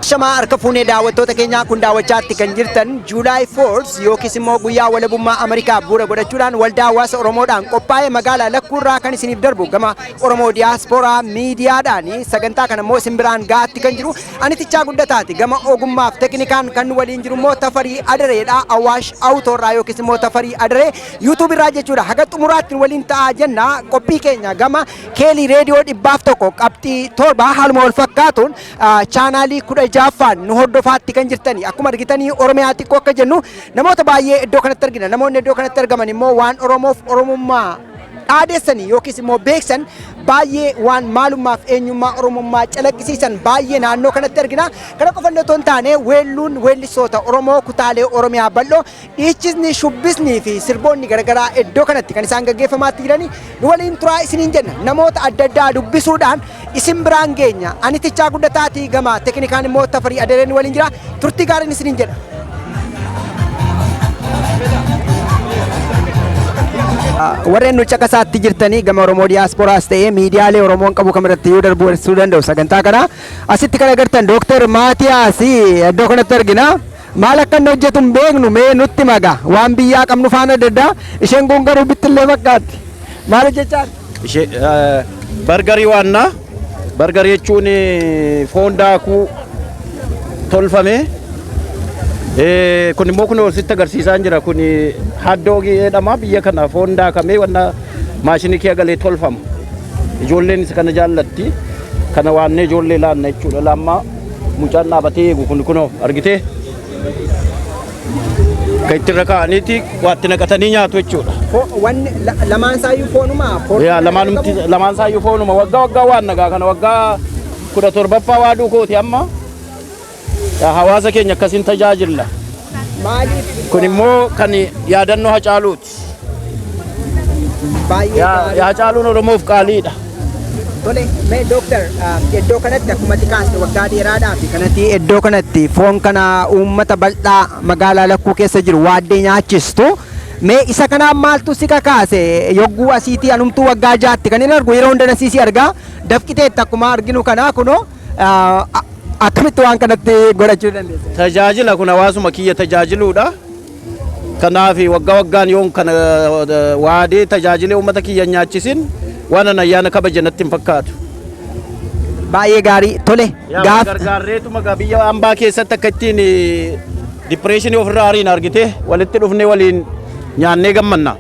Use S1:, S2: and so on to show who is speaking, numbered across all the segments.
S1: Shama harka fuunee daawwattoota keenyaa kun daawwachaatti kan jirtan July 4th yookiis immoo guyyaa walabummaa Ameerikaa bu'uura godhachuudhaan waldaa hawaasa Oromoodhaan qophaa'ee magaalaa Lakkuurraa kan isiniif darbu gama Oromoo Diyaaspooraa miidiyaadhaan sagantaa kana immoo isin biraan gaatti kan jiru anitichaa guddataati gama ogummaaf teknikaan kan waliin jiru immoo Tafarii Adareedha Awaash Awutoorraa yookiis immoo Tafarii Adaree YouTube irraa jechuudha haga xumuraatti waliin ta'aa jenna qophii keenya gama Keelii Reediyoo 101 qabxii 7 haaluma wal fakkaatuun chaanaalii 16ffaan nu hordofaatti kan jirtani akkuma argitanii Oromiyaa xiqqoo akka jennu namoota baay'ee iddoo kanatti argina namoonni iddoo kanatti argaman immoo waan Oromoof Oromummaa dhaadessanii yookiis immoo beeksan baay'ee waan maalummaaf eenyummaa Oromummaa calaqqisiisan baay'ee naannoo kanatti argina kana qofa illee otoo hin taane weelluun weellisoota Oromoo kutaalee Oromiyaa bal'oo dhiichisni shubbisnii fi sirboonni garagaraa iddoo kanatti kan isaan gaggeeffamaatti jirani nu waliin turaa isiniin jenna namoota adda addaa dubbisuudhaan isin biraan geenya anitichaa guddataati gama teknikaan immoo Tafarii Adareen waliin jira turtii gaariin isiniin jedha. warreen nu caqasaatti jirtanii gama Oromoo Diyaaspooraas ta'ee miidiyaalee Oromoon qabu kamirratti yoo darbuu danda'u sagantaa kana asitti kan agartan Dr. Maatiyaas iddoo kanatti argina maal akka inni hojjetu hin beeknu mee nutti maga waan biyyaa qabnu faana adda addaa isheen kun garuu bittillee fakkaatti maal hojjechaa
S2: bargarii waannaa bargarii jechuun foon daakuu tolfame kun immoo kun sitti agarsiisaa jira kun haddoogii jedhama biyya kana foon daakamee wanna maashinii kee galee tolfama ijoolleen isa kana jaallatti kana waannee ijoollee laanna jechuudha lamma mucaan dhaabatee eegu kun kunoo argitee kan itti raka'aniiti waatti naqatanii nyaatu jechuudha.
S1: Wanni lamaan saayyuu foonuma?
S2: Lamaan saayyuu foonuma waggaa waan nagaa kana waggaa 17ffaa waa duukooti amma hawaasa keenya akkasiin tajaajilla. Kun immoo kan yaadannoo Hacaaluuti. Hacaaluun Oromoof qaaliidha.
S1: Tole, mee Dooktar iddoo kanatti akkuma xiqqaasti waggaa dheeraadhaaf kanatti iddoo kanatti foon kana uummata bal'aa magaalaa Lakkuu keessa jiru waaddee nyaachistu. Mee isa kanaan maaltu si kakaase yogguu asiitii anumtuu waggaa jaatti kan hin argu yeroo hunda nasiisii argaa dafqiteetti akkuma arginu kanaa kunoo akkamitti waan kanatti godhachuu dandeessa?
S2: Tajaajila kun hawaasuma kiyya tajaajiluudha. Kanaaf waggaa waggaan yoon kana waadee tajaajilee uummata kiyya nyaachisin waan ayyaana kabajanatti hin fakkaatu.
S1: Baay'ee gaarii tole.
S2: Gaaf gargaarreetuma biyya hambaa keessatti akka ittiin dipireeshinii ofirraa ariin argite walitti dhufnee waliin nyaannee gammanna.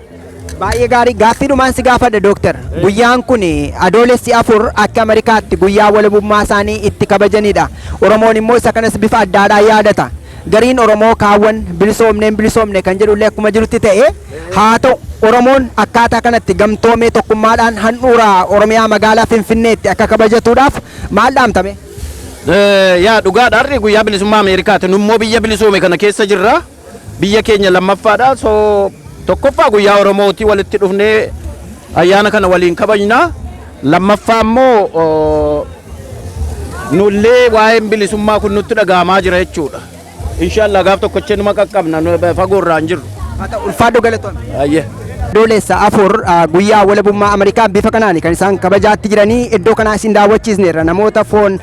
S1: Baay'ee gaarii gaaffiidhumaan si gaafadha Dooktar. Guyyaan kun adoolessi 4 akka Ameerikaatti guyyaa walabummaa isaanii itti kabajanidha. Oromoon immoo isa kanas bifa addaadhaan yaadata. Gariin Oromoo kaawwan bilisoomne kan jedhullee akkuma jirutti ta'e haa ta'u Oromoon akkaataa kanatti gamtoomee tokkummaadhaan handhuura Oromiyaa magaalaa Finfinneetti akka kabajatuudhaaf maal dhaamtame?
S2: Yaa dhugaadhaan guyyaa bilisummaa Ameerikaati nummoo biyya bilisoome kana keessa jirra. Biyya keenya lammaffaadha. So tokkoffaa guyyaa Oromooti walitti dhufnee ayyaana kana waliin kabajna. Lammaffaa immoo nullee waa'een bilisummaa kun nutti dhaga'amaa jira jechuudha. Inshallah gaaf tokkochee numa qaqqabna fagoorraa hin jirru.
S1: Ulfaadhu galatoon.
S2: Ayyee.
S1: Doolessa afur guyyaa walabummaa Ameerikaa bifa kanaan kan isaan kabajaatti jiranii iddoo kanaa isin daawwachiisneerra namoota foon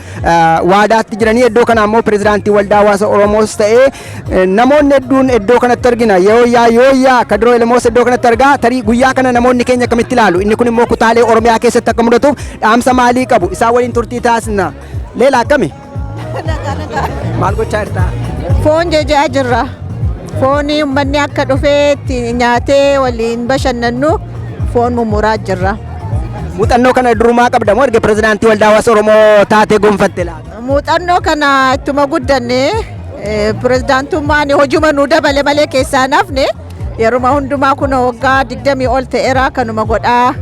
S1: waadaatti jiranii iddoo kana ammoo pirezidaantii waldaa hawaasa Oromoos ta'ee namoonni hedduun iddoo kanatti argina yooyyaa kadroo Elemoos iddoo kanatti argaa tarii guyyaa kana namoonni keenya akkamitti ilaalu inni kun immoo kutaalee Oromiyaa keessatti akka mudatuuf dhaamsa maalii qabu isaa waliin turtii taasisna leela akkami maal gochaa jirta
S3: foon jejaa jirra foonii uummanni akka dhufeetti nyaatee waliin bashannannu foon mummuraa jirra.
S1: Muuxannoo kana durumaa qabda moo erga pirezidaantii waldaa hawaasa Oromoo taatee gonfatte laata?
S3: Muuxannoo kana ittuma guddanne pirezidaantummaan hojuma nu dabale malee keessaa nafne yeruma hundumaa kun waggaa 20 ol ta'eera kanuma godhaa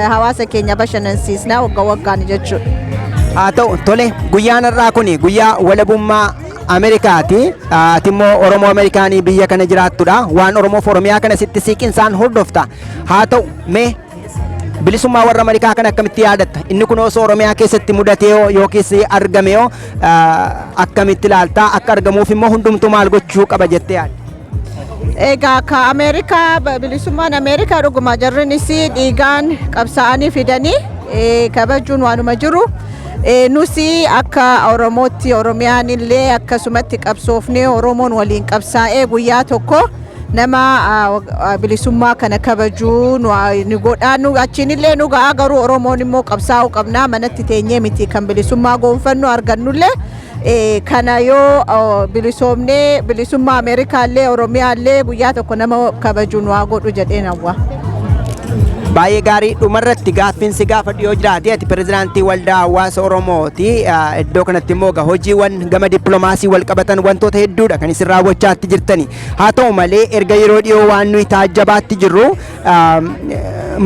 S3: hawaasa keenya bashannansiisna waggaan jechuudha.
S1: Haa ta'u tole guyyaan irraa kuni guyyaa walabummaa Ameerikaati ati immoo Oromoo Ameerikaanii biyya kana jiraattudha waan Oromoof Oromiyaa kana sitti siiqinsaan hordofta haa ta'u mee bilisummaa warra Ameerikaa kana akkamitti yaadatta inni kun osoo Oromiyaa keessatti mudatee yookiis argame akkamitti ilaalta akka argamuuf immoo hundumtuu maal gochuu qaba jettee yaadda?
S3: Egaa ka Ameerikaa bilisummaan Ameerikaa dhuguma jarrinis dhiigaan qabsaa'anii fidanii kabajuun waanuma jiru. Nusi akka Oromootti Oromiyaan illee akkasumatti qabsoofnee Oromoon waliin qabsaa'ee guyyaa tokko nama bilisummaa kana kabajuu nu godhaa nu achiin illee nu ga'a garuu Oromoon immoo qabsaa'uu qabnaa manatti teenyee miti kan bilisummaa goonfannu argannullee kana yoo bilisoomnee bilisummaa Ameerikaa illee Oromiyaa illee guyyaa tokko nama kabajuu nu haa godhu jedheen hawwa.
S1: Baay'ee gaarii dhumarratti gaaffiinsi gaafa dhiyoo jiraate ati pirezidaantii waldaa hawaasa Oromooti iddoo kanatti immoo hojiiwwan gama dippiloomaasii wal qabatan wantoota hedduudha kan isin raawwachaatti jirtani haa ta'u malee erga yeroo dhiyoo waan nuyi taajjabaatti jirru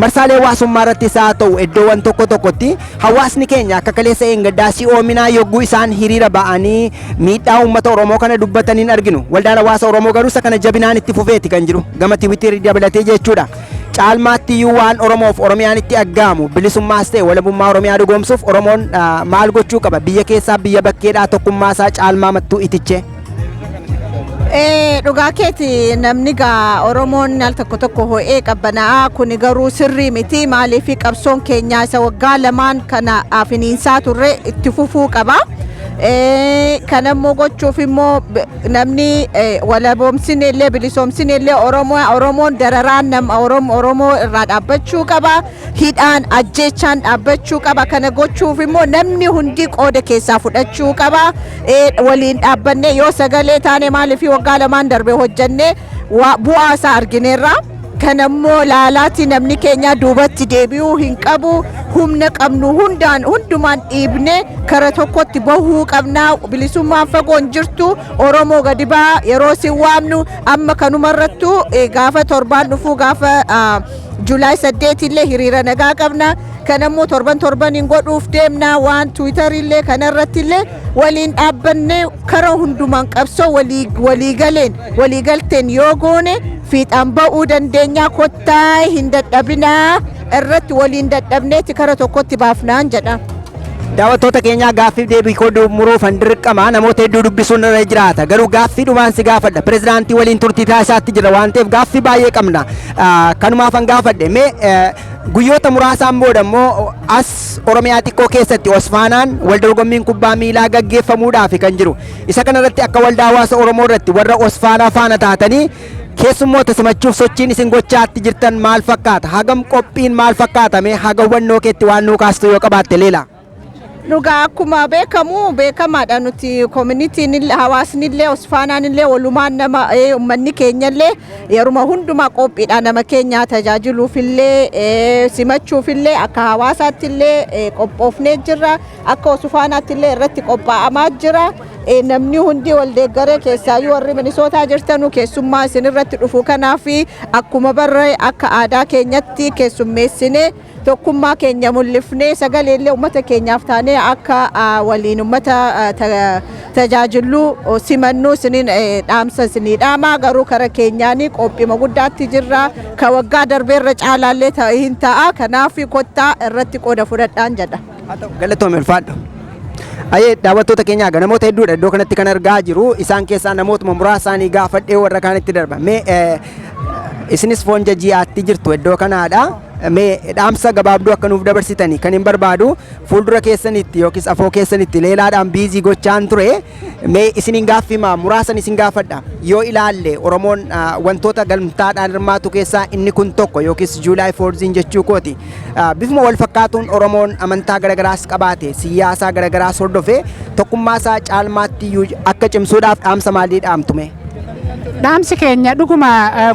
S1: marsaalee hawaasummaa irrattis haa ta'u iddoowwan tokko tokkotti hawaasni keenya akka kaleessa eengaddaa si'oominaa yogguu isaan hiriira ba'anii miidhaa uummata Oromoo kana dubbataniin arginu waldaan hawaasa Oromoo garuu isa kana jabinaan itti fufeeti kan jiru gama tiwiitirii dabalatee jechuudha. Caalmaatti iyyuu waan Oromoof Oromiyaan itti aggaamu bilisummaas ta'e walabummaa Oromiyaa dhugoomsuuf Oromoon maal gochuu qaba biyya keessaa biyya bakkeedhaa tokkummaa isaa caalmaa mattuu itiche.
S3: Dhugaa keeti namni gaa Oromoon al tokko ho'ee qabbanaa kun garuu sirrii miti maaliif qabsoon keenyaa isa waggaa lamaan kana afiniinsaa turre itti fufuu qaba. Kanammoo gochuuf immoo namni walaboomsine illee bilisoomsine illee Oromoon dararaan nama Oromoo irraa dhaabbachuu qaba hidhaan ajjeechaan dhaabbachuu qaba kana gochuuf immoo namni hundi qooda keessaa fudhachuu qaba waliin dhaabbanne yoo sagalee taane maaliif waggaa lamaan darbe hojjanne bu'aa isaa argineerra. Kanammoo laalaatti namni keenya duubatti deebi'uu hin qabu humna qabnu hundumaan dhiibne kara tokkotti bahuu qabnaa bilisummaan fagoon jirtu Oromoo gadi baa yeroo si waamnu amma kanumarrattu gaafa torbaan dhufuu gaafa Juulaay 8 illee hiriira nagaa qabna kanammoo torban godhuuf deemna waan Tiwiitarii illee kanarratti illee waliin dhaabbanne kara hundumaan qabsoo waliigalteen yoo goone fiixaan ba'uu dandeenya kottaa hin dadhabinaa irratti waliin dadhabneeti kara tokkotti baafnaan jedha.
S1: Daawwattoota keenyaa gaaffiif deebii kooduu muruuf dirqama namoota hedduu dubbisuun irra jiraata garuu gaaffii dhumaan si gaafadha pirezidaantii waliin turtii taasisaatti jira waan ta'eef gaaffii baay'ee qabna kanumaaf an gaafadhe mee guyyoota muraasaan booda immoo as Oromiyaa xiqqoo keessatti Osfaanaan waldorgommiin kubbaa miilaa gaggeeffamuudhaaf kan jiru isa kanarratti akka waldaa hawaasa Oromoo irratti warra Osfaanaa faana taatanii keessummoota simachuuf sochiin isin gochaatti jirtan maal fakkaata hagam qophiin maal fakkaata mee hagawwannoo keetti waan nuu kaastu yoo qabaatte leela.
S3: Dhugaa akkuma beekamaadha nuti communitiin hawaasni illee Osfaanaan illee walumaan nama uummanni keenya illee yeruma hundumaa qophiidha nama keenya tajaajiluuf illee simachuuf illee akka hawaasaatti illee qophoofnee jirra akka Osfaanaatti illee irratti qophaa'amaa jira namni hundi wal deeggaree keessaayyuu warri Minisootaa jirtanu keessummaa isin irratti dhufu kanaaf akkuma barree akka aadaa keenyatti keessummeessine tokkummaa keenya mul'ifnee sagalee illee uummata keenyaaf taanee akka waliin uummata tajaajilu simannuu isiniin dhaamsa isinii dhaamaa garuu kara keenyaanii qophiima guddaatti jirra ka waggaa darbeerra caalaallee hin ta'a kanaaf kottaa irratti qooda fudhadhaan jedha.
S1: Galatoomii ulfaadhu. Ayyee daawwattoota keenyaa namoota hedduudha iddoo kanatti kan argaa jiru isaan keessaa namootuma muraasa isaanii gaafadhee warra kaanitti darba mee isinis foon jajjiyaatti jirtu iddoo kanaadha. Mee dhaamsa gabaabduu akka nuuf dabarsitanii kan hin barbaadu fuuldura keessanitti yookiis afoo keessanitti leelaadhaan biizii gochaan ture. Mee isiniin gaaffimaa muraasan isin gaafadha. Yoo ilaalle Oromoon wantoota gamtaadhaan hirmaatu keessaa inni kun tokko yookiis Juulaay 4 jechuu kooti. Bifuma wal fakkaatuun Oromoon amantaa garagaraas qabaate siyaasaa garagaraas hordofee tokkummaasaa caalmaatti akka cimsuudhaaf dhaamsa maalii dhaamtume?
S4: Dhaamsi keenya dhuguma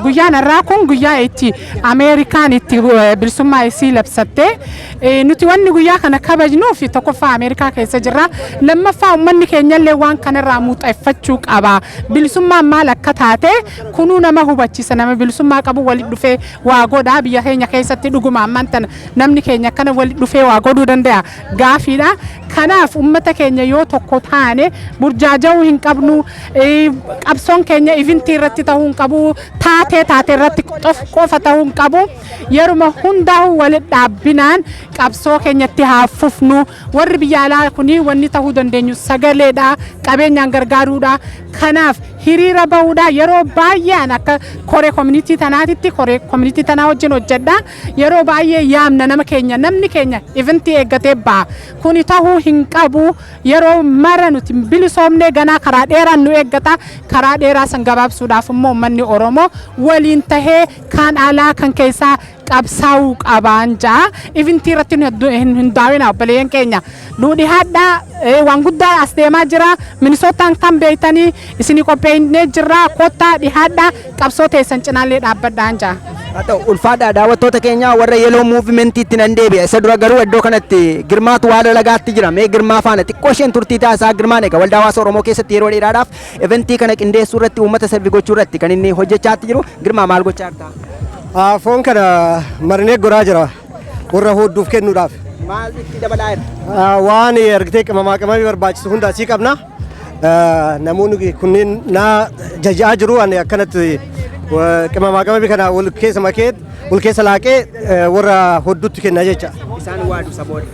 S4: guyyaan irraa kun guyyaa itti Ameerikaan itti bilisummaa isii labsatte nuti wanni guyyaa kana kabajnuuf tokkoffaa Ameerikaa keessa jirra lammaffaa uummanni keenyallee waan kanarraa muuxeffachuu qaba bilisummaan maal akka taate kunuu nama hubachiisa nama bilisummaa qabu walitti dhufee waa godhaa biyya keenya keessatti dhuguma ammaan tana namni keenya akkana walitti dhufee waa godhuu danda'a gaafiidha kanaaf uummata keenya yoo tokko taane burjaaja'uu hin qabnu qabsoon keenya ivintii irratti ta'uu hin qabu taatee irratti qofa ta'uu hin qabu yeruma hundaa'u walitti dhaabbinaan qabsoo keenyatti haa fufnu warri biyya alaa kuni wanni ta'uu dandeenyu sagaleedha qabeenyaan gargaaruudha kanaaf hiriira bahuudha yeroo baay'een akka koree community tanaatitti koree community tanaa wajjin hojjedha yeroo baay'ee yaamna nama keenya namni keenya eventii eeggatee ba'a kuni ta'uu hin qabu yeroo mara nuti bilisoomnee ganaa karaa dheeraan nu eeggata karaa dheeraa san gabaabsuudhaaf immoo uummanni Oromoo waliin tahee kan alaa kan keessaa qabsaa'uu qabaan jaa eventii irratti hin daawina obboleeyyan keenya duudhi hadhaa waan guddaa as deemaa jira minisootaan kan beeytanii isinii qopheennee jirra kottaa dhihaadhaa qabsoo teessan cinaallee dhaabbadhaan jaa.
S1: Haa ta'u ulfaadhaa daawwattoota keenya warra yeloo muuvimentii nan deebi'a isa dura garuu iddoo kanatti girmaatu waa lagaatti jira mee girmaa faana xiqqoo isheen turtii taasisaa girmaan egaa waldaa hawaasa Oromoo keessatti yeroo dheeraadhaaf eventii kana qindeessuu irratti uummata sirbi gochuu irratti kan inni hojjechaatti jiru girmaa maal gochaa jirta?
S5: Foon kana marinee goraa jira warra hodduuf kennuudhaaf.
S1: Maal itti dabalaa jirta?
S5: Waan argitee qamamii barbaachisu hunda asii qabna. Namoonni kunneen naa jaja'aa jiru ani akkanatti qamamii kana wal keessa makee wal keessa laaqee warra hodduutti kenna jecha.
S1: Isaan waadu saboota.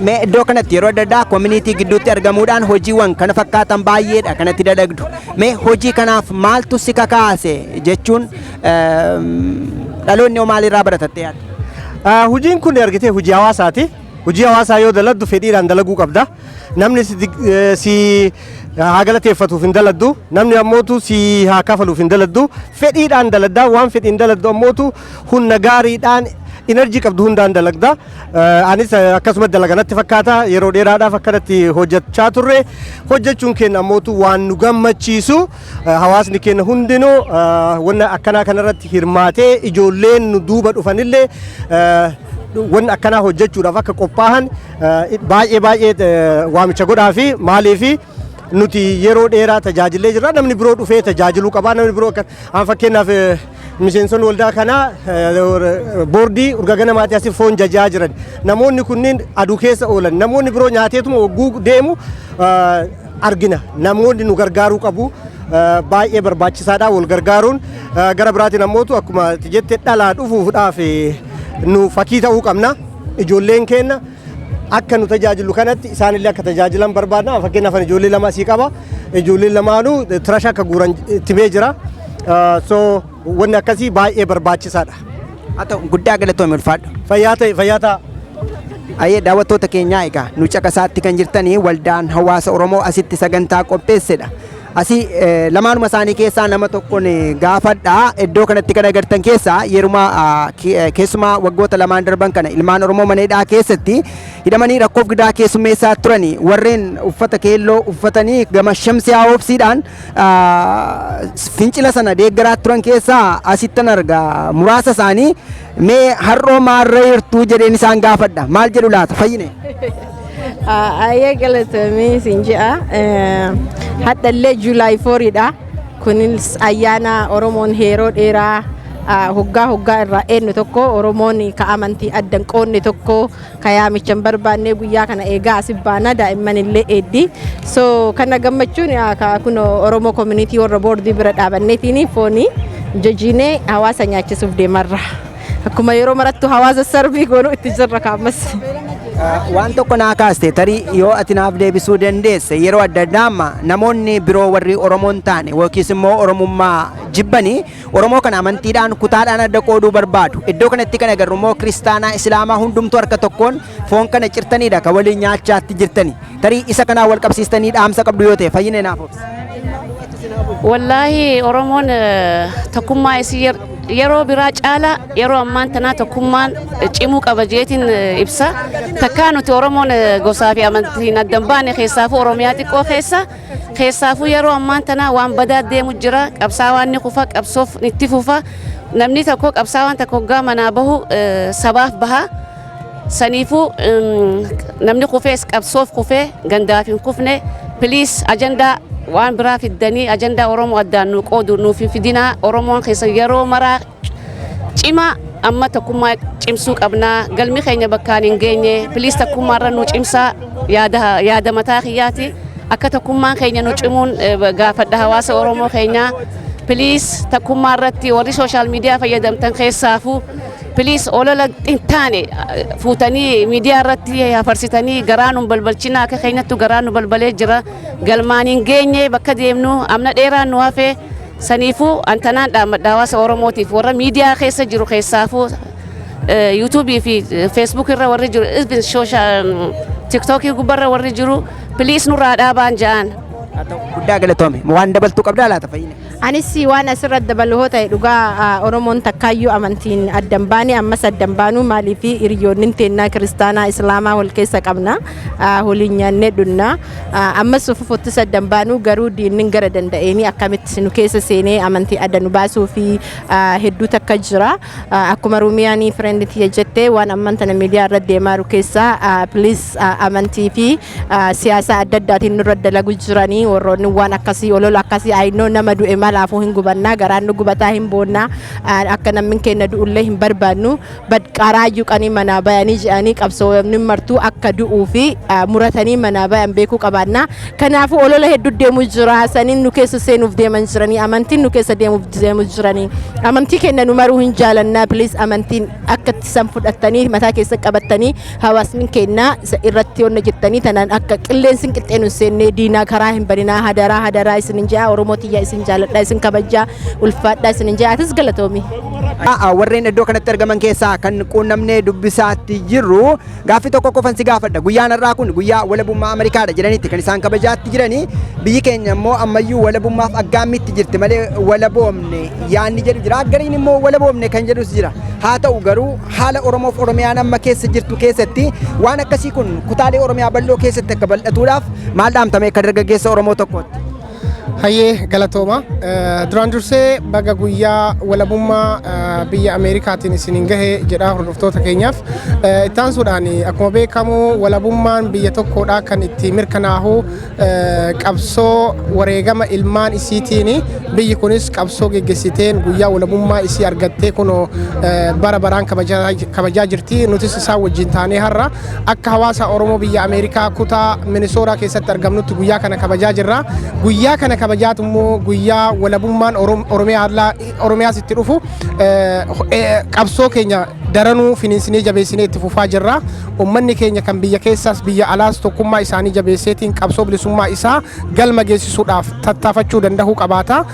S1: Mee iddoo kanatti yeroo adda addaa community gidduutti argamuudhaan hojiiwwan kana fakkaatan baay'eedha kanatti dadagdu. Mee hojii kanaaf maaltu si kakaase jechuun dhaloonni maalirraa baratatte yaadda?
S5: Hojiin kun argitee hojii hawaasaati. Hojii hawaasaa yoo daladdu fedhiidhaan dalaguu qabda. Namni si haa galateeffatuuf hin daladdu. Namni ammootu si haa kafaluuf hin daladdu. Fedhiidhaan daladdaa waan fedhiin daladdu ammootu humna gaariidhaan enerjii qabdu hundaan dalagda. Anis akkasuma dalaganatti fakkaata yeroo dheeraadhaaf akkanatti hojjechaa turre. Hojjechuun keenya ammootu waan nu gammachiisu hawaasni keenya hundinuu wanna akkanaa kanarratti hirmaatee ijoolleen nu duuba dhufanillee wanna akkanaa hojjechuudhaaf akka qophaa'an baay'ee waamicha godhaa fi maaliif nuti yeroo dheeraa tajaajilee jirra namni biroo dhufee tajaajiluu qaba namni biroo akka fakkeenyaaf miseensonni waldaa kanaa boordii urgagana maatii asii foon jajaa jiran namoonni kunniin aduu keessa oolan namoonni biroo nyaateetuma wagguu deemu argina namoonni nu gargaaruu qabu baay'ee barbaachisaadha wal gargaaruun gara biraatiin ammootu akkuma jette dhalaa dhufuudhaaf nu fakkii ta'uu qabna ijoolleen keenya akka nu tajaajilu kanatti isaanillee akka tajaajilan barbaadna fakkeenyaaf ijoollee lama asii qaba ijoolleen lamaanuu tirasha akka guuran timee jira so wanni akkasii baay'ee barbaachisaadha.
S1: Haa ta'u guddaa galatoomii ulfaadha.
S5: Fayyaa ta'a.
S1: Ayyee daawwattoota keenyaa egaa nu caqasaatti kan jirtanii waldaan hawaasa Oromoo asitti sagantaa qopheessedha. Asii lamaanuma isaanii keessaa nama tokkoon gaafadhaa iddoo kanatti kan agartan keessaa yeruma keessumaa waggoota lamaan darban kana ilmaan Oromoo maneedhaa keessatti hidhamanii rakkoof gidaa keessummeessaa turanii warreen uffata keelloo uffatanii gama shamsiyaa oobsiidhaan fincila sana deeggaraa turan keessaa asittan arga muraasa isaanii mee har'oo maarra jirtuu jedheen isaan gaafadha maal jedhu laata fayyine?
S6: Ayyee galatoomii siin je'a. Haddallee Juulaay 4dha. Kunis ayyaana Oromoon yeroo dheeraa hoggaa irraa eenyu tokko Oromoon ka amantii addan qoonne tokko ka yaamichan barbaannee guyyaa kana eegaa asii baana daa'imman illee eeddi. So kana gammachuun kun Oromoo community warra boordii bira dhaabanneetiin foonii jajjiinee hawaasa nyaachisuuf deemarra. Akkuma yeroo marattu hawaasa sarbii goonuu itti jirra kaammas.
S1: Waan tokko naa kaaste tarii yoo ati naaf deebisuu dandeesse yeroo adda addaa amma namoonni biroo warri Oromoon taane yookiis immoo Oromummaa jibbanii Oromoo kana amantiidhaan kutaadhaan adda qooduu barbaadu. Iddoo kanatti kan agarru immoo kiristaanaa Islaamaa hundumtuu harka tokkoon foon kana cirtaniidha kan waliin nyaachaatti jirtani. Tarii isa kanaa wal qabsiistanii dhaamsa qabdu yoo ta'e fayyine naaf obsa.
S7: Wallahi Oromoon tokkummaa isii yeroo biraa caala yeroo ammaan tanaa tokkummaan cimuu qaba jeetiin ibsa. Takkaa nuti Oromoon gosaa fi amantiin addan baane keessaafuu Oromiyaa xiqqoo keessaafuu yeroo ammaan tanaa waan badaa deemu jira. Qabsaawaan ni kufa, qabsoof itti fufa. Namni tokko qabsaawaan tokko hoggaa manaa bahu sabaaf baha. Saniifuu namni kufees qabsoof kufee gandaaf hin kufne. Piliis ajandaa waan biraa fiddanii ajandaa Oromoo addaan nu qoodu nuuf hin fidinaa. Oromoon keessa yeroo maraa cimaa amma tokkummaa cimsuu qabnaa. Galmi keenya bakkaan hin geenye. Piliis tokkummaarra nu cimsaa yaada mataa kiyyaati. Akka tokkummaan keenya nu cimuun gaafadha hawaasa Oromoo keenyaa. Piliis tokkummaarratti warri sooshaal miidiyaa fayyadamtan keessaafuu Piliis olola xintaane fuutanii miidiyaa irratti hafarsitanii garaa nu balbalchina akka keenyattu garaa nu balbalee jira. Galmaan hin geenye bakka deemnu amna dheeraan nu hafe saniifuu antanaan dhaammadha hawaasa Oromootiif warra miidiyaa keessa jiru keessaafuu yuutuubii fi feesbuuk irra warri jiru sooshaal tiktookii gubbarra warri jiru piliis nurraa dhaabaan ja'an.
S1: Guddaa galatoome waan dabaltuu qabdaa laata fayyine.
S6: Anis waan asirratti dabalu hoo ta'e dhugaa Oromoon takkaayyuu amantiin addan baane ammas addan baanuu maalii fi hiriyoonni teennaa kiristaanaa Islaamaa wal keessa qabna waliin nyaannee dhunna ammas ufufottis addan baanuu garuu diinnin gara danda'eenii akkamitti nu keessa seenee amantii adda nu baasuu fi hedduu takka jira akkuma Ruumiyaanii fireenditii jettee waan amman tana miidiyaa irratti deemaa jiru keessaa piliis amantii fi siyaasa adda addaatiin nurra dalagu jiranii warroonni waan akkasii olola akkasii ayinoo nama du'e malaafuu hin gubannaa garaan nu gubataa hin boonnaa akka namni keenya du'ullee hin barbaannu badqaraayyuu qanii manaa bayanii jedhanii qabsoomni martuu akka du'uu fi muratanii manaa bayan beekuu qabaannaa. Kanaafuu olola hedduu deemuu jira saniin nu keessa seenuuf deeman jiranii amantiin nu keessa deemuu jiranii amantii keenya nu maruu hin jaalannaa piliis amantiin akka ittisan fudhattanii mataa keessa qabattanii hawaasni keenya irratti honna jettanii tanaan akka qilleensi qixxee nu seennee diinaa karaa hin barinaa hadaraa isin jaa Oromootii isin jaaladha isin kabajaa ulfaadha isin jaa atis galatoomi.
S1: Warreen iddoo kanatti argaman keessaa kan quunnamnee dubbisaatti jirru gaaffii tokko qofan si gaafadha. Guyyaan har'aa kun guyyaa walabummaa Ameerikaadha jedhanitti kan isaan kabajaatti jiranii biyyi keenya immoo ammayyuu walabummaaf aggaammitti jirti malee walaboomne yaanni jedhu jira. Gariin immoo walaboomne kan jedhus jira. Haa ta'u garuu haala Oromoof Oromiyaan amma keessa jirtu keessatti waan akkasii kun kutaalee Oromiyaa bal'oo keessatti akka bal'atuudhaaf maal dhaamtame akka dargaggeessa Oromoo tokkootti?
S8: Hayyee galatooma duraan dursee baga guyyaa walabummaa biyya Ameerikaatiin isiniin gahe jedhaa hordoftoota keenyaaf ittaansuudhaan akkuma beekamu walabummaan biyya tokkodha kan itti mirkanaahu qabsoo wareegama ilmaan isiitiin biyyi kunis qabsoo geggeessiteen guyyaa walabummaa isii argattee kunoo bara baraan kabajaa jirti nutis isaan wajjin taanee har'a akka hawaasa Oromoo biyya Ameerikaa kutaa Minisootaa keessatti argamnutti guyyaa kana kabajaa jirra. Guyyaa kana kabajaatu immoo guyyaa walabummaan Oromiyaas itti dhufu qabsoo keenya daranuu finiinsinee jabeessinee itti fufaa jirra. Uummanni keenya kan biyya keessaas biyya alaas tokkummaa isaanii jabeesseetiin qabsoo bilisummaa isaa galma geessisuudhaaf tattaafachuu danda'uu qabaata.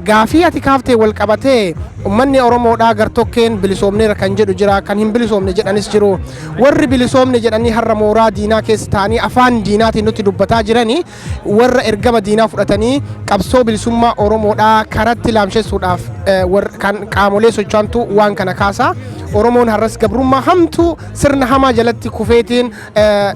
S8: Gaafii ati kaaftee wal qabatee uummanni Oromoodhaa gartokkeen bilisoomneera kan jedhu jira kan hin bilisoomne jedhanis jiru. Warri bilisoomne jedhanii har'a mooraa diinaa keessa ta'anii afaan diinaatiin nutti dubbataa jiranii warra ergama diinaa fudhatanii qabsoo bilisummaa Oromoodhaa karatti laamsheessuudhaaf kan qaamolee socho'antu waan kana kaasa. Oromoon har'as gabrummaa hamtuu sirna hamaa jalatti kufeetiin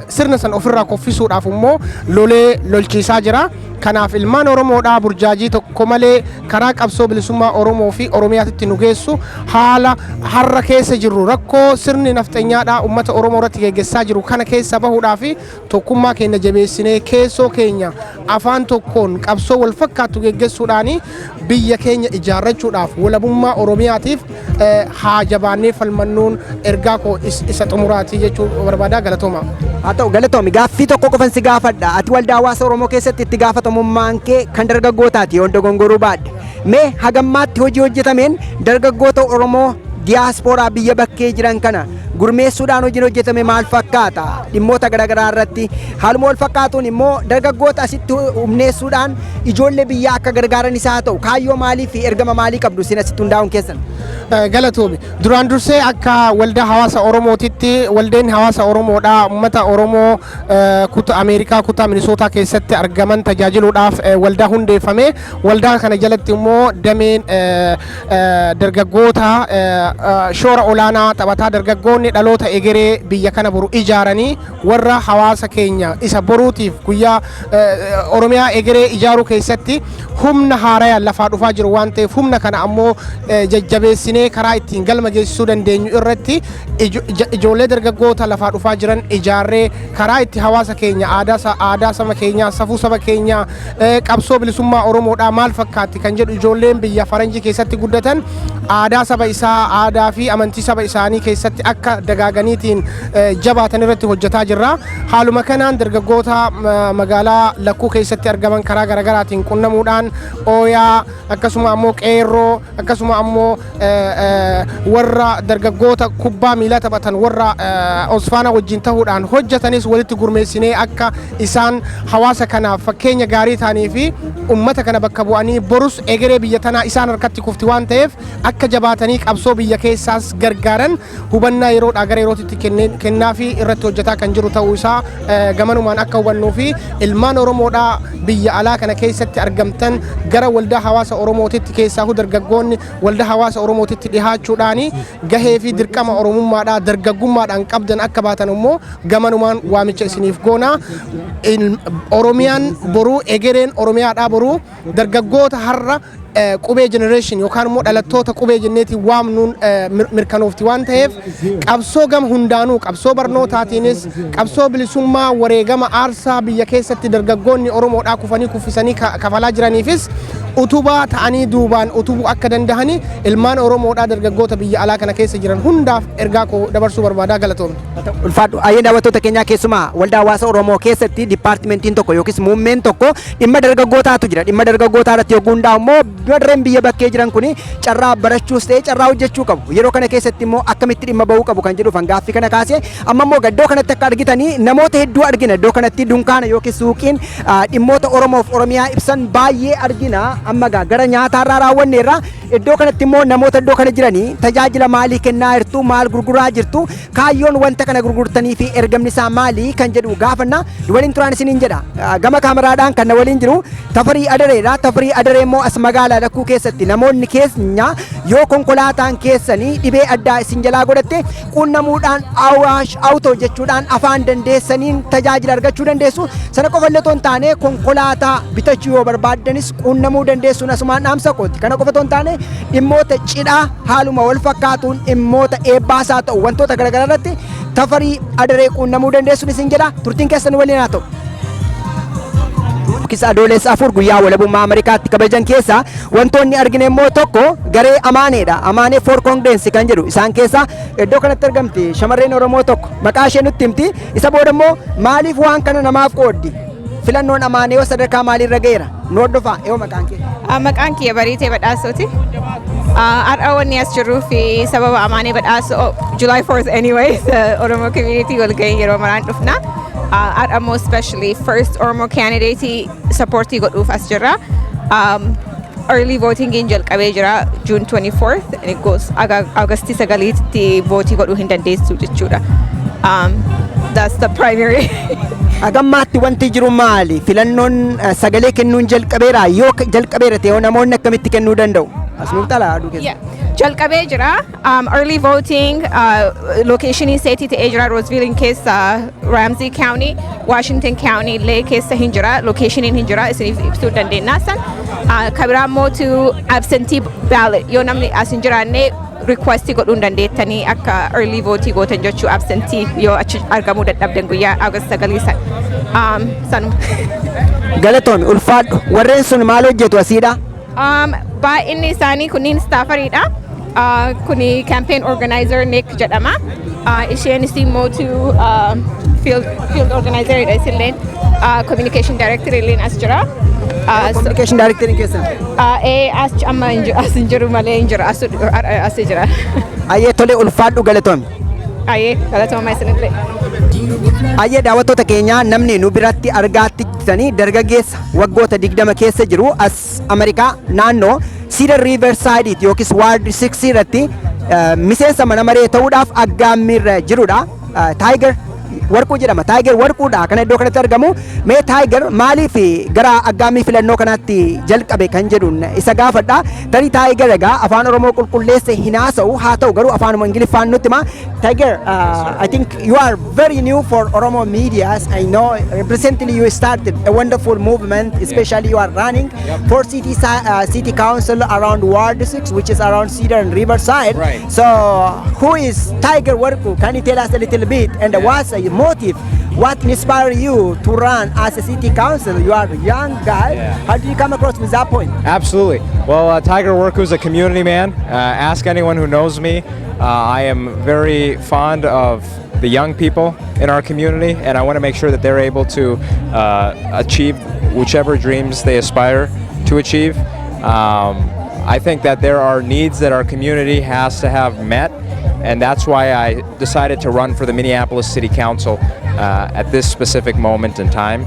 S8: sirna san ofirraa kuffisuudhaaf immoo lolee lolchiisaa jira. Kanaaf ilmaan Oromoodhaa burjaajii tokko malee karaa qabsoo bilisummaa Oromoo fi Oromiyaatti nu geessu haala har'a keessa jirru rakkoo sirni nafxanyaadhaa uummata Oromoo irratti geggeessaa jiru kana keessa bahuudhaa fi tokkummaa keenya jabeessinee keessoo keenya afaan tokkoon qabsoo wal fakkaattu geggeessuudhaan biyya keenya ijaarrachuudhaaf walabummaa Oromiyaatiif haa jabaannee falmannuun ergaa koo isa xumuraati jechuu barbaadaa galatooma.
S1: Haa ta'u galatoomi gaaffii tokko qofan si gaafadha. Ati waldaa hawaasa Oromoo keessatti itti gaafatamummaan kee kan dargaggootaati yoo dogongoruu baadde. Mee hagammaatti hojii hojjetameen dargaggoota Oromoo diyaaspooraa biyya bakkee jiran kana gurmeessuudhaan hojiin hojjetame maal fakkaata dhimmoota garaagaraa irratti haaluma wal fakkaatuun immoo dargaggoota asitti humneessuudhaan ijoollee biyyaa akka gargaaran isaa ta'u kaayyoo maalii fi ergama maalii qabdu isin asitti hundaa'uun keessan.
S8: Galatoomi duraan dursee akka waldaa hawaasa Oromootitti waldeen hawaasa Oromoodha uummata Oromoo kutaa Ameerikaa kutaa Minisootaa keessatti argaman tajaajiluudhaaf waldaa hundeeffame waldaa kana jalatti immoo dameen dargaggoota shoora olaanaa taphataa dargaggoonni dhaloota egeree biyya kana boru ijaaranii warra hawaasa keenya isa boruutiif guyyaa Oromiyaa egeree ijaaruu keessatti humna haarayaan lafaa dhufaa jiru waan ta'eef humna kana ammoo jajjabeessinee karaa ittiin galma geessisuu dandeenyu irratti ijoollee dargaggoota lafaa dhufaa jiran ijaarree karaa itti hawaasa keenya aadaa saba keenyaa safuu saba keenyaa qabsoo bilisummaa Oromoodhaa maal fakkaatti kan jedhu ijoolleen biyya faranjii keessatti guddatan aadaa saba isaa aadaa fi amantii saba isaanii keessatti akka dagaaganiitiin jabaatan irratti hojjetaa jirra. Haaluma kanaan dargaggoota magaalaa Lakkuu keessatti argaman karaa garaagaraatiin qunnamuudhaan ooyaa akkasuma ammoo qeerroo akkasuma ammoo warra dargaggoota kubbaa miilaa taphatan warra Osfaana wajjin ta'uudhaan hojjetanis walitti gurmeessinee akka isaan hawaasa kanaaf fakkeenya gaarii ta'anii fi ummata kana bakka bu'anii borus egeree biyya tanaa isaan harkatti kufti waan ta'eef akka jabaatanii qabsoo biyya keessaas gargaaran hubannaa yeroodhaa gara yerootitti kennaa fi irratti hojjetaa kan jiru ta'uu isaa gamanumaan akka hubannuu fi ilmaan Oromoodhaa biyya alaa kana keessatti argamtan gara waldaa hawaasa Oromootitti keessaa dargaggoonni waldaa hawaasa Oromootitti dhihaachuudhaan gahee fi dirqama Oromummaadhaa dargaggummaadhaan qabdan akka baatan immoo gamanumaan waamicha isiniif goona. Oromiyaan boruu egereen Oromiyaadhaa boruu dargaggoota har'a qubee generation yookaan immoo dhalattoota qubee jenneetiin waamnuun mirkanoofti waan ta'eef qabsoo gama hundaanuu qabsoo barnootaatiinis qabsoo bilisummaa wareegama aarsaa biyya keessatti dargaggoonni Oromoodhaa kufanii kuffisanii kafalaa jiraniifis utubaa ta'anii duubaan utubuu akka dandahani ilmaan Oromoodhaa dargaggoota biyya alaa kana keessa jiran hundaaf ergaa koo dabarsuu barbaadaa galatoomne.
S1: Ulfaadhu ayyee daawwattoota keenyaa keessumaa waldaa hawaasa Oromoo keessatti dipaartimentiin tokko yookiis muummeen tokko dhimma dargaggootaatu jira dhimma dargaggootaa irratti yogguu hundaa'u immoo warreen biyya bakkee jiran kuni carraa barachuus ta'ee carraa hojjechuu qabu yeroo kana keessatti immoo akkamitti dhimma bahuu qabu kan jedhu gaaffii kana kaasee amma immoo iddoo kanatti akka argitanii namoota hedduu argina iddoo kanatti dunkaana yookiis suuqiin dhimmoota Oromoof Oromiyaa ibsan baay'ee argina amma gara nyaataarraa raawwanneerra iddoo kanatti immoo namoota iddoo kana jiranii tajaajila maalii kennaa jirtu maal gurguraa jirtu kaayyoon wanta kana gurgurtanii fi ergamni isaa maalii kan jedhu gaafanna waliin turaan isiniin jedha gama kaameraadhaan kan waliin jiru Tafarii Adareedha Tafarii Adaree immoo as magaalaa Lakkuu keessatti namoonni keenya yoo konkolaataan keessanii dhibee addaa isin jalaa godhatte qunnamuudhaan Awaash Awutoo jechuudhaan afaan dandeessaniin tajaajila argachuu dandeessu sana qofa illee ton taane konkolaataa bitachuu yoo barbaaddanis qunnamuu dandeessuun asumaan dhaamsa kooti kana qofa ton taane dhimmoota cidhaa haaluma wal fakkaatuun dhimmoota eebbaasaa ta'u wantoota garaagaraa irratti Tafarii Adaree qunnamuu dandeessuun isin jedha turtiin keessan waliin haa ta'u. Kisa adoolessa afur guyyaa walabummaa Ameerikaatti kabajan keessa wantoonni argine immoo tokko garee Amaaneedha. Amaanee for Congress kan jedhu isaan keessa iddoo kanatti argamti shamarreen Oromoo tokko maqaa ishee nutti himti isa booda immoo maaliif waan kana namaaf qooddi filannoon Amaanee sadarkaa maaliirra ga'eera nu hordofaa yoo maqaan kee.
S9: Maqaan kiyya Bariitee Badhaasooti. Har'a wanni as jirruu fi sababa Amaanee Badhaasoo July 4th anyways Oromoo community wal ga'ii yeroo maraan dhufna. At most especially first Oromo candidate supportii godhuuf as jirra. Early voting in jalqabee jira June 24th and it goes August 9tti votii godhuu hin dandeessu jechuudha. That's the primary.
S1: Agammaatti wanti jiru maali filannoon sagalee kennuun jalqabeera yoo jalqabeera ta'e namoonni akkamitti kennuu danda'u asnuuf xalaa aduu keessa.
S9: Jalqabee jira early voting location seetii ta'ee jira Roseville keessa Ramsey County Washington County illee keessa hin jira location hin jira isiniif ibsuu dandeenya san kabiraa mootu absentee ballot yoo namni as hin jiraanne request godhuun dandeettanii akka early voting gootan jechuu absentee yoo achi argamuu dadhabdan guyyaa August 9 sanuma.
S1: Galatoon ulfaadhu warreen sun maal hojjetu asiidha?
S9: Baay'inni isaanii kunniin staffariidha. Kuni campaign organizer Nick jedhama. Isheen mootu field organizer dha isilleen communication director illeen as jira.
S1: Communication director keessa.
S9: Amma as hin jiru malee hin jira as jira.
S1: Ayyee tole ulfaadhu galatoon.
S9: Aye, galatooma isinillee.
S1: Ayyee daawwattoota keenyaa namni nu biratti argaatti jirtanii dargaggeessa waggoota 20 keessa jiru as Ameerikaa naannoo Cedar Riverside yookiis Ward 6 irratti miseensa mana maree ta'uudhaaf aggaammiirra jirudha. Tiger warquu jedhama. Tiger warquudha kana iddoo kanatti argamu. Mee Tiger maaliif gara aggaammii filannoo kanaatti jalqabe kan jedhuun isa gaafadha. Tarii Tiger egaa afaan Oromoo qulqulleesse hin haasa'u haa ta'u garuu afaanuma Ingiliffaan nutti hima. Tiger, I think you are very new for Oromo medias. I know recently you started a wonderful movement, especially you are running for city council around Ward 6, which is around Cedar and Riverside.
S10: Right.
S1: So who is Tiger Warku? Can you tell us a little bit? And what's your motive? What inspired you to run as a city council? You are a young guy. How did you come across with that point?
S10: Absolutely. Well, Tiger Worku is a community man. Ask anyone who knows me. I am very fond of the young people in our community, and I want to make sure that they're able to achieve whichever dreams they aspire to achieve. I think that there are needs that our community has to have met, and that's why I decided to run for the Minneapolis City Council at this specific moment in time.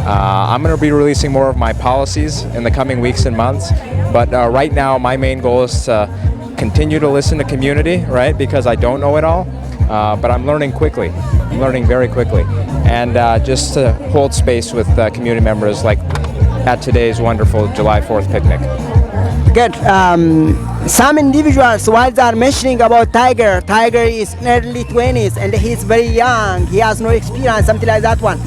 S10: I'm going to be releasing more of my policies in the coming weeks and months, but right now my main goal is to continue to listen to community, right? Because I don't know it all, but I'm learning quickly. I'm learning very quickly, and just to hold space with community members like at today's wonderful July 4th picnic.
S1: Good. Some individuals, while they are mentioning about Tiger, Tiger is in early 20s and he's very young. He has no experience, something like that one.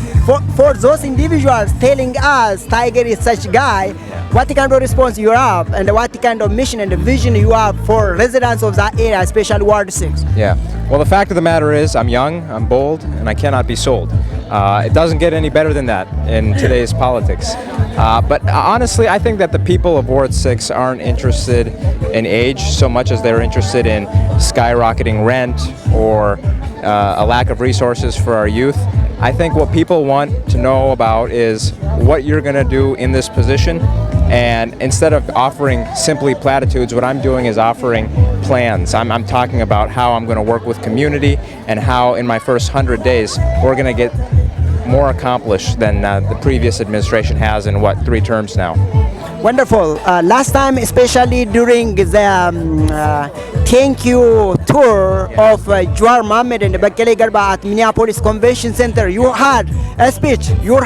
S1: For those individuals telling us Tiger is such a guy, what kind of response you have and what kind of mission and vision you have for residents of that area, especially Ward 6?
S10: Yeah. Well, the fact of the matter is I'm young, I'm bold, and I cannot be sold. It doesn't get any better than that in today's politics. But honestly, I think that the people of Ward 6 aren't interested in age so much as they're interested in skyrocketing rent or a lack of resources for our youth. I think what people want to know about is what you're going to do in this position. And instead of offering simply platitudes, what I'm doing is offering plans. I'm talking about how I'm going to work with community and how in my first 100 days we're going to get more accomplished than the previous administration has in 3 terms now.
S1: Wonderful. Last time, especially during the thank you tour of Jawar Mohammed and Bakele Garba at Minneapolis Convention Center, you had a speech. Your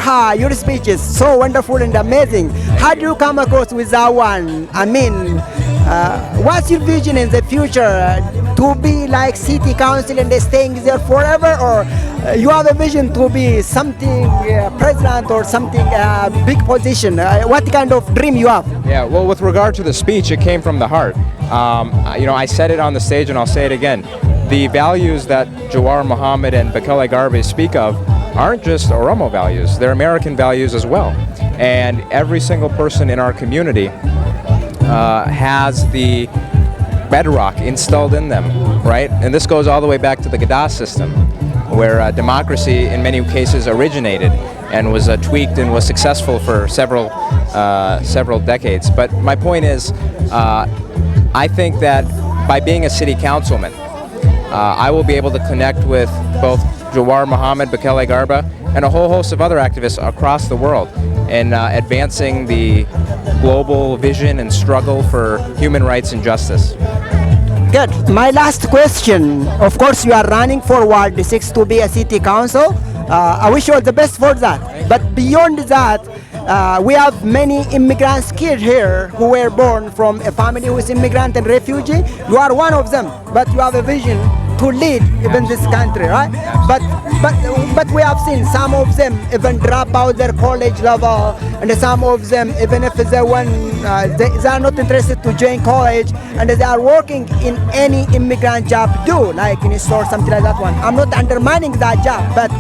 S1: speech is so wonderful and amazing. How do you come across with that one? I mean, what's your vision in the future? To be like city council and staying there forever, or you have a vision to be something president or something big position? What kind of dream you have?
S10: Yeah, well, with regard to the speech, it came from the heart. I said it on the stage and I'll say it again. The values that Jawar Mohammed and Bakele Garba speak of aren't just Oromo values, they're American values as well. And every single person in our community has the bedrock installed in them, right? And this goes all the way back to the Gadah system, where democracy in many cases originated and was tweaked and was successful for several decades. But my point is, I think that by being a city councilman, I will be able to connect with both Jawar Mohammed, Bakele Garba, and a whole host of other activists across the world in advancing the global vision and struggle for human rights and justice.
S1: Good. My last question. Of course, you are running for Ward 6 to be a city council. I wish you all the best for that. But beyond that, we have many immigrants kids here who were born from a family who is immigrant and refugee. You are one of them, but you have a vision to lead even this country, right? But we have seen some of them even drop out their college level, and some of them even if they are not interested to join college, and they are working in any immigrant job like in a store, something like that one. I'm not undermining that job, but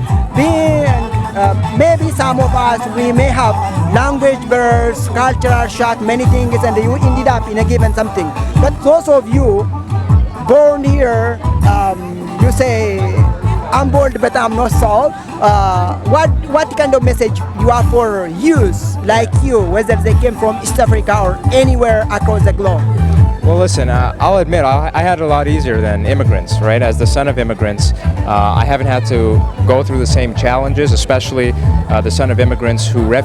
S1: maybe some of us, we may have language barriers, cultural shock, many things, and you ended up in a given something. But those of you born here, you say, I'm bold but I'm not sold. What kind of message you have for youth like you, whether they came from East Africa or anywhere across the globe?
S10: Well, listen, I'll admit I had it a lot easier than immigrants, right? As the son of immigrants, I haven't had to go through the same challenges, especially the son of immigrants who were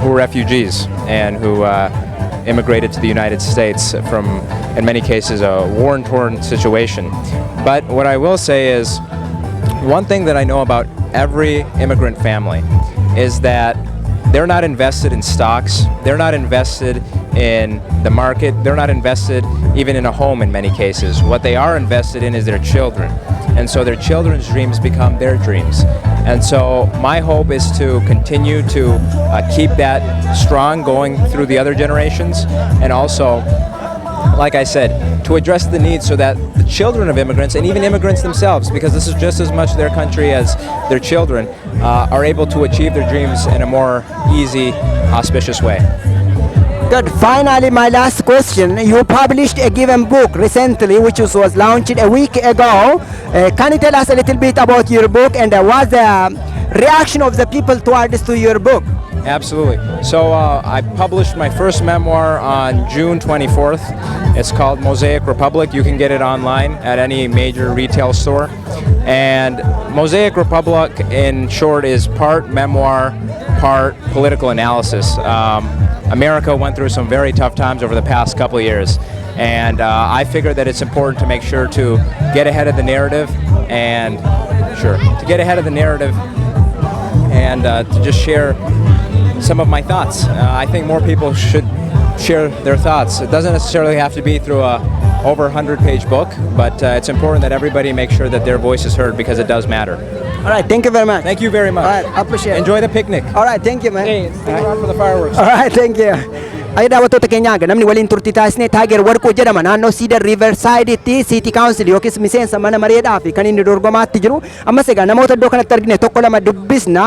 S10: refugees and who immigrated to the United States from, in many cases, a war-torn situation. But what I will say is, one thing that I know about every immigrant family is that they're not invested in stocks, they're not invested in the market, they're not invested even in a home in many cases. What they are invested in is their children. And so their children's dreams become their dreams. And so my hope is to continue to keep that strong going through the other generations, and also, like I said, to address the needs so that the children of immigrants and even immigrants themselves, because this is just as much their country as their children, are able to achieve their dreams in a more easy, auspicious way.
S1: Good. Finally, my last question. You published a given book recently, which was launched a week ago. Can you tell us a little bit about your book and what's the reaction of the people towards your book?
S10: Absolutely. So I published my first memoir on June 24th. It's called Mosaic Republic. You can get it online at any major retail store. And Mosaic Republic, in short, is part memoir, part political analysis. America went through some very tough times over the past couple of years. And I figured that it's important to make sure to get ahead of the narrative and to just share some of my thoughts. I think more people should share their thoughts. It doesn't necessarily have to be through a over 100-page book, but it's important that everybody make sure that their voice is heard, because it does matter.
S1: All right, thank you very much.
S10: Thank you very much.
S1: All right, appreciate it.
S10: Enjoy the picnic.
S1: All right, thank you, man.
S10: Hey, stay around for the fireworks.
S1: All right, thank you. Ay daawwattoota keenyaa namni waliin turtii taasisnee Taager Warquu jedhama naannoo Cedar Riverside itti City Council yookiis miseensa mana mareedhaa fi kan inni dorgomaatti jiru ammas egaa namoota iddoo kanatti argine tokko lama dubbisna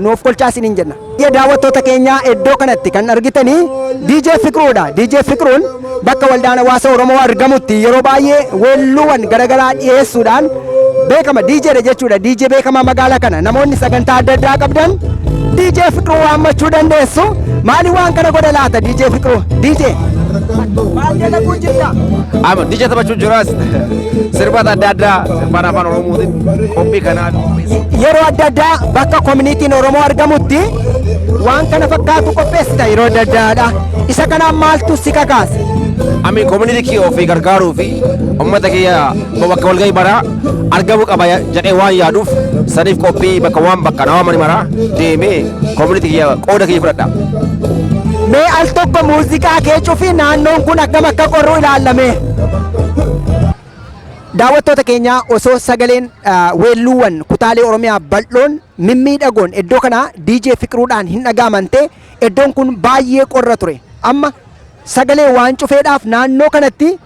S1: nuuf kolchaa isiniin jenna. Daawwattoota keenyaa iddoo kanatti kan argitanii DJ Fiqruudha. DJ Fiqruun bakka waldaan hawaasa Oromoo argamutti yeroo baay'ee weelluuwwan garaagaraa dhiyeessuudhaan beekama. DJ dha jechuudha. DJ beekama magaalaa kana namoonni sagantaa adda addaa qabdan DJ Fiqruu waammachuu dandeessu. Maali waan kana godha laata DJ Fiqruu? DJ maal jedhamu jirta?
S2: Ama DJ taphachuu jiraas sirboota adda addaa sirbaan afaan Oromootiin qophii kanaa
S1: yeroo adda addaa bakka community'n Oromoo argamutti waan kana fakkaatu qopheessita yeroo adda addaadha. Isa kanaan maaltu si kakaase?
S2: Ami community kii ofii gargaaruu fi uummata kiyya bakka walgahii maraa argamuu qaba jedhee waan yaaduuf saniif qophii bakka waan bakka nawaamani maraa deemee community kiyya qooda kiyya fudhadha.
S1: Mee al tokko muuziqaa kee cufi naannoon kun akkam akka qorruu ilaalame. Daawwattoota keenyaa osoo sagaleen weelluuwwan kutaalee Oromiyaa bal'oon mimmiidhagoon iddoo kana DJ Fiqruudhaan hin dhagaamante iddoon kun baay'ee qorra ture. Amma sagalee waan cufeedhaaf naannoo kanatti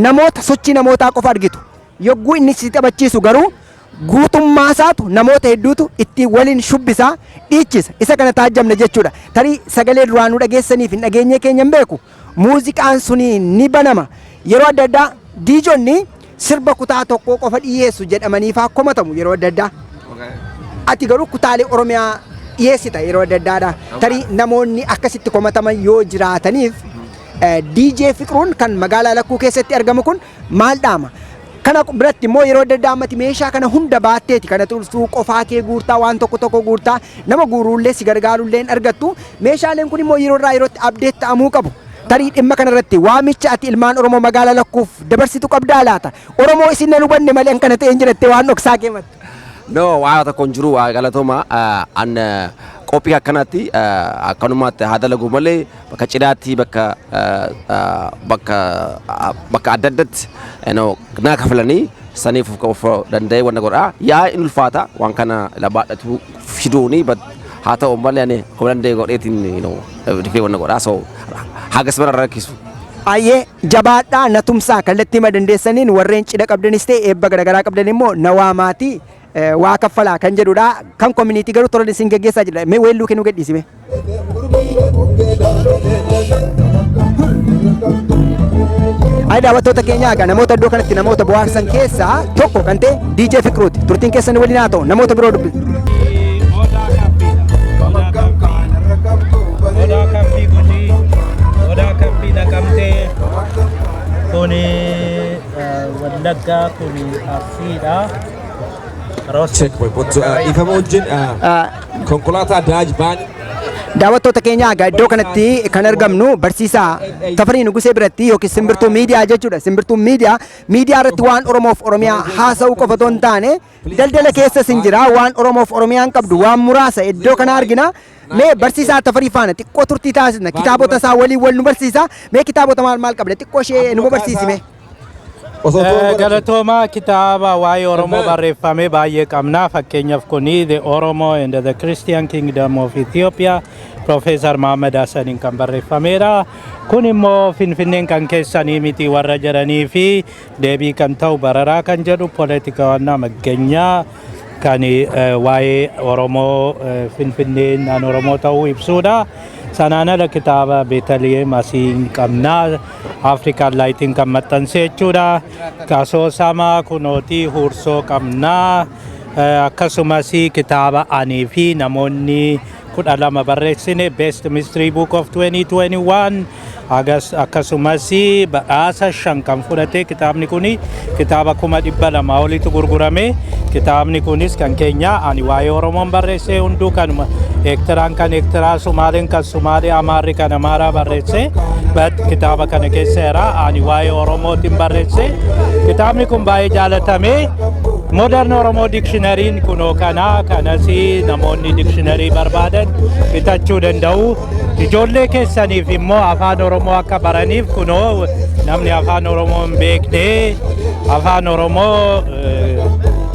S1: namoota sochii namootaa qofa argitu. Yogguu inni si taphachiisu garuu guutummaa isaatu namoota hedduutu itti waliin shubbisaa dhiichisa. Isa kana taajjabna jechuudha. Tarii sagalee duraanuu dhageessaniif hin dhageenye keenya hin beeku. Muuziqaan suni ni banama. Yeroo adda addaa diijonni sirba kutaa tokko qofa dhiyeessu jedhamanii faa komatamu yeroo adda addaa. Ati garuu kutaalee Oromiyaa dhiyeessita yeroo adda addaadha. Tarii namoonni akkasitti komataman yoo jiraataniif DJ Fiqruun kan magaalaa Lakkuu keessatti argamu kun maal dhaama? Kana biratti immoo yeroo adda addaa ammati meeshaa kana hunda baatteeti kana tursuu qofaa kee guurtaa waan tokko tokko guurtaa nama guuruullee si gargaaruullee argattu. Meeshaaleen kun immoo yeroo irraa yerootti update ta'amuu qabu. Tarii dhimma kanarratti waamicha ati ilmaan Oromoo magaalaa Lakkuuf dabarsitu qabdaa laata? Oromoo isin na hubanne malee kana ta'een jiratte waan dhoksaa keematti.
S2: No, waa tokko hin jiru galatooma an qophii akkanatti akkanumaatti haa dalagu malee bakka cidhaatti bakka adda addatti naa kafalanii saniif of danda'ee wanna godhaa yaa in ulfaata waan kana labaadhatu fiduuni haa ta'u malee ani of danda'ee godheetiin difee wanna godhaa so hagas bara rakkisu.
S1: Ayyee jabaadhaa na tumsaa kallattii madandeessaniin warreen cidha qabdanis ta'e eebba garaagaraa qabdan immoo na waamaatii waa kaffalaa kan jedhudha. Kan community garuu tola isin geggeessaa jira. Mee weelluu kennuu gadhiisime. Ay daawwattoota keenyaa egaa namoota iddoo kanatti namoota bohaarsan keessaa tokko kan ta'e DJ Fiqruuti. Turtiin keessan waliin haa ta'u namoota biroo dubbisu.
S11: Odaa kaffii gujii, odaa kaffii naqamtee. Wallaggaa kun Arsiidha.
S12: Checkpoint. Ifama wajjin konkolaataa daajibaan
S1: daawwattoota keenya egaa iddoo kanatti kan argamnu barsiisaa Tafarii Nugusee biratti yookiin simbirtuu miidiyaa jechuudha. Simbirtuu miidiyaa irratti waan Oromoof Oromiyaa haasa'uu qofa otoo hin taane daldala keessas hin jira waan Oromoof Oromiyaan qabdu waan muraasa iddoo kana argina. Mee barsiisaa Tafarii faana xiqqoo turtii taasisna kitaabota isaa waliin wal nu barsiisa. Mee kitaabota maal qabda xiqqoo ishee nu barsiisime.
S11: Galatoomaa kitaaba waa'ee Oromoo barreeffame baay'ee qabna. Fakkeenyaaf kuni The Oromo and the Christian Kingdom of Ethiopia Profeesar Mahammad Hassaniin kan barreeffamedha. Kun immoo Finfinneen kan keessanii miti warra jedhanii fi deebii kan ta'u bararaa kan jedhu politika waannaa Maggeenyaa kan waa'ee Oromoo Finfinneen an Oromoo ta'uu ibsuudha. Sanaan ala kitaaba Beetaliyeem asiin qabna. Afrikaan laayitiin kan maxxanse jechuudha. Asoosamaa kunootii huursoo qabna. Akkasumas kitaaba anii fi namoonni 12 barreessine Best Mystery Book of 2021 akkasumas badhaasa 5 kan fudhate kitaabni kuni kitaaba 200,000 olitti gurgurame. Kitaabni kunis kan keenya ani waa'ee Oromoon barreesse hunduu kanuma ektiraan kan ektiraa Sumaaleen kan Sumaalee Amaarri kan Amaaraa barreesse kitaaba kana keessa jira ani waa'ee Oromootiin barreesse. Kitaabni kun baay'ee jaalatame. Modern Oromo Dictionary kunoo kanas namoonni dictionary barbaadan bitachuu danda'u. Ijoollee keessaniif immoo afaan Oromoo akka baraniif kunoo namni afaan Oromoo hin beekne afaan Oromoo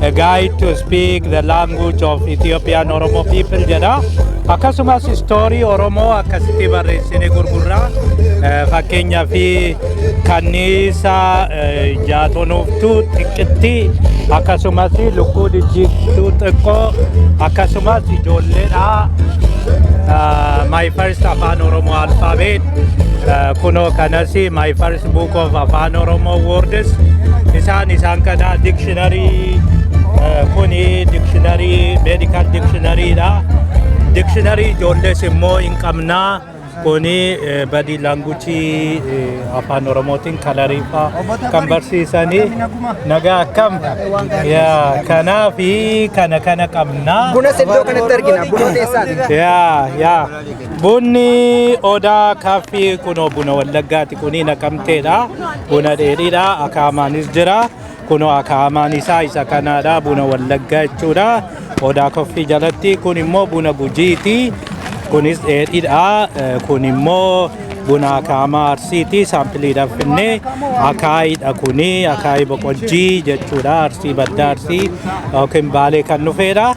S11: a guide to speak the language of Ethiopian Oromo people jedha. Akkasumas story Oromoo akkasitti barreessine gurgurra. Fakkeenyaaf kanniisa jaatonuuftuu xiqqeetti akkasumas lukkuu dijjiirtuu xiqqoo akkasumas ijoolleedha. My first afaan Oromoo alphabet kunoo kanas my first book of afaan Oromoo words isaan kana dictionary kuni dictionary medical dictionary dha. Dictionary ijoollees immoo hin qabnaa. Kuni body language afaan Oromootiin kalariifaa kan barsiisanii nagaa akkam kanaa fi kana qabna.
S1: Buna iddoo kanatti argina buna teessaati.
S11: Bunni odaa kaaffii kunoo buna Wallaggaati kuni naqamteedha. Buna dheedhiidha akaamaanis jira. Kunoo akaamaan isaa isa kanaadha buna Wallaggaa jechuudha. Odaa kaaffii jalatti kun immoo buna Gujiiti. Kunis dheedhiidha. Kun immoo buna akaamaa Arsiiti saampiliidhaaf finnee akaayidha kuni akaayii boqojjii jechuudha. Arsii badda Arsii yookiin Baalee kan dhufeedha.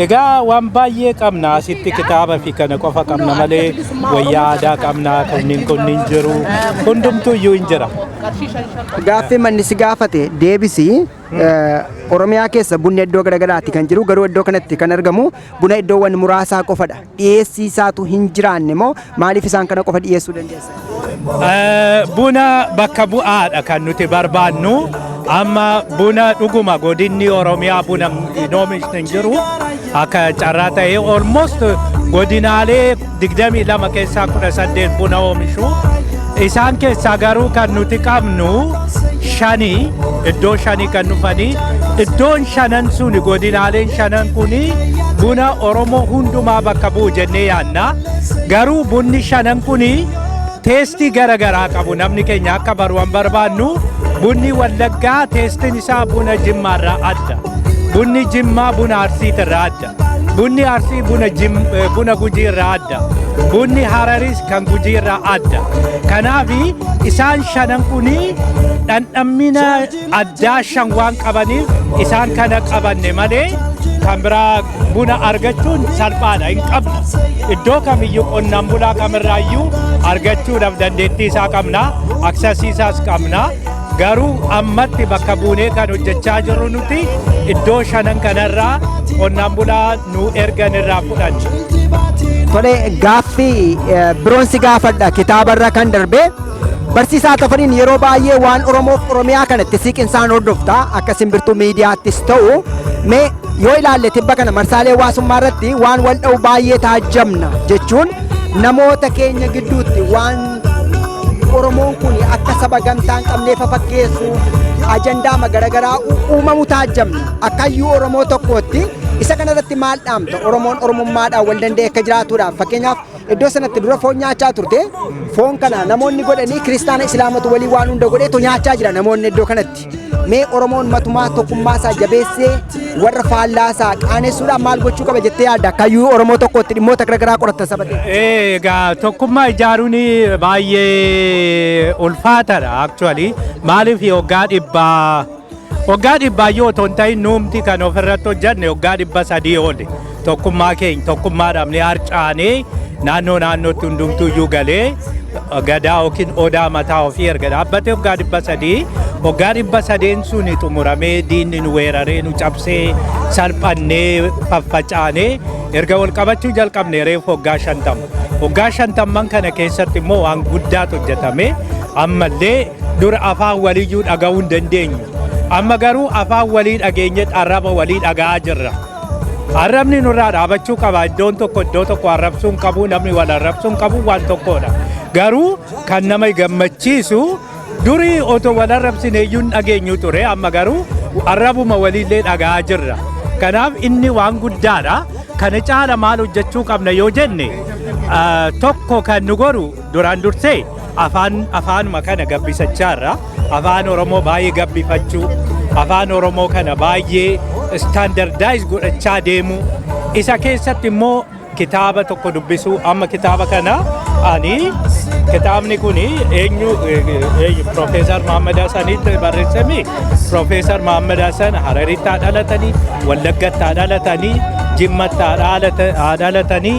S11: Egaa waan baay'ee qabna asitti kitaaba fi kana qofa qabna malee wayyaa aadaa qabna kunniin jiru hundumtuu iyyuu hin jira.
S1: Gaaffii manni si gaafate deebisii Oromiyaa keessa bunni iddoo garaagaraatti kan jiru garuu iddoo kanatti kan argamu buna iddoowwan muraasaa qofadha. Dhiyeessii isaatu hin jiraanne moo maaliif isaan kana qofa dhiyeessuu dandeessan?
S11: Buna bakka bu'aadha kan nuti barbaannu. Amma buna dhuguma godinni Oromiyaa buna hin oomishne hin jiru. Akka carraa ta'ee almost godinaalee 22 keessaa 18 buna oomishu. Isaan keessaa garuu kan nuti qabnu 5 iddoo 5 kan dhufanii iddoon 5 suni godinaaleen 5 kuni buna Oromoo hundumaa bakka bu'u jennee yaadna. Garuu bunni 5 kuni teestii garagaraa qabu namni keenya akka baruun barbaannu. Bunni Wallaggaa teestiin isaa buna Jimmaarraa adda. Bunni Jimmaa buna Arsiitirraa adda. Bunni Arsii buna Gujiirraa adda. Bunni Hararis kan Gujiirraa adda. Kanaaf isaan 5 kuni dhandhammina addaa 5 waan qabaniif isaan kana qabanne malee kan biraa buna argachuun salphaadha hin qabna. Iddoo kamiyyuu qonnaan bulaa kamirraayyuu argachuudhaaf dandeettii isaa qabna. Aksesiisaas qabna. Garuu ammatti bakka buunee kan hojjechaa jirru nuti iddoo 5 kanarraa qonnaan bulaa nu ergan irraa fudhanna.
S1: Tole gaaffii biroon si gaafadha kitaabarra kan darbe barsiisaa Tafariin yeroo baay'ee waan Oromoof Oromiyaa kanatti siiqinsaan hordofta akka simbirtuu miidiyaattis ta'u mee yoo ilaalle tibba kana marsaalee hawaasummaa irratti waan wal dha'u baay'ee taajjabna jechuun namoota keenya gidduutti waan Oromoon kun akka saba gamtaan qabneef fakkeessu ajandaa magaraagaraa uumamu taajjabna akkayyuu Oromoo tokkootti isa kanarratti maal dhaamta Oromoon Oromummaadhaan wal danda'e akka jiraatuudhaaf fakkeenyaaf iddoo sanatti dura foon nyaachaa turte foon kana namoonni godhanii kiristaana islaamatu walii waan hunda godheetu nyaachaa jira namoonni iddoo kanatti mee Oromoon matumaa tokkummaa isaa jabeessee warra faallaasaa qaanessuudhaan maal gochuu qaba jettee yaadda akkayyuu Oromoo tokkootti dhimmoota garaagaraa qoratta sabate.
S11: Egaa tokkummaa ijaaruun baay'ee ulfaataadha actually maaliif waggaa dhibbaa yoo ton ta'in nuumti kan ofirratti hojjanne waggaa 300 oole tokkummaa keenya tokkummaadhaan ni harcaanee naannootti hundumtuu iyyuu galee gadaa yookiin odaa mataa ofii erga dhaabbate waggaa 300 sun xumuramee diinni nu weeraree nu cabsee salphannee faffacaanee erga wal qabachuu jalqabne reefu waggaa 50 kana keessatti immoo waan guddaatu hojjetame ammallee dura afaan waliyyuu dhaga'uu hin dandeenyu amma garuu afaan walii dhageenye arraba walii dhaga'aa jirra. Arrabni nurraa dhaabachuu qaba iddoo tokko arrabsuun qabu namni wal arrabsuun qabu waan tokkodha. Garuu kan nama gammachiisu durii otoo wal arrabsine iyyuu dhageenyu ture amma garuu arrabuma waliillee dhaga'aa jirra. Kanaaf inni waan guddaadha. Kana caala maal hojjechuu qabna yoo jenne tokko kan nu godhu duraan dursee afaanuma kana gabbisachaarra afaan Oromoo baay'ee gabbifachuu afaan Oromoo kana baay'ee standardize godhachaa deemu isa keessatti immoo kitaaba tokko dubbisuu amma kitaaba kana ani kitaabni kun eenyu Profeesar Mahammad Hassanitti barreeffame Profeesar Mahammad Hassan Hararitti dhalatanii Wallaggatti dhalatanii Jimmatti dhalatanii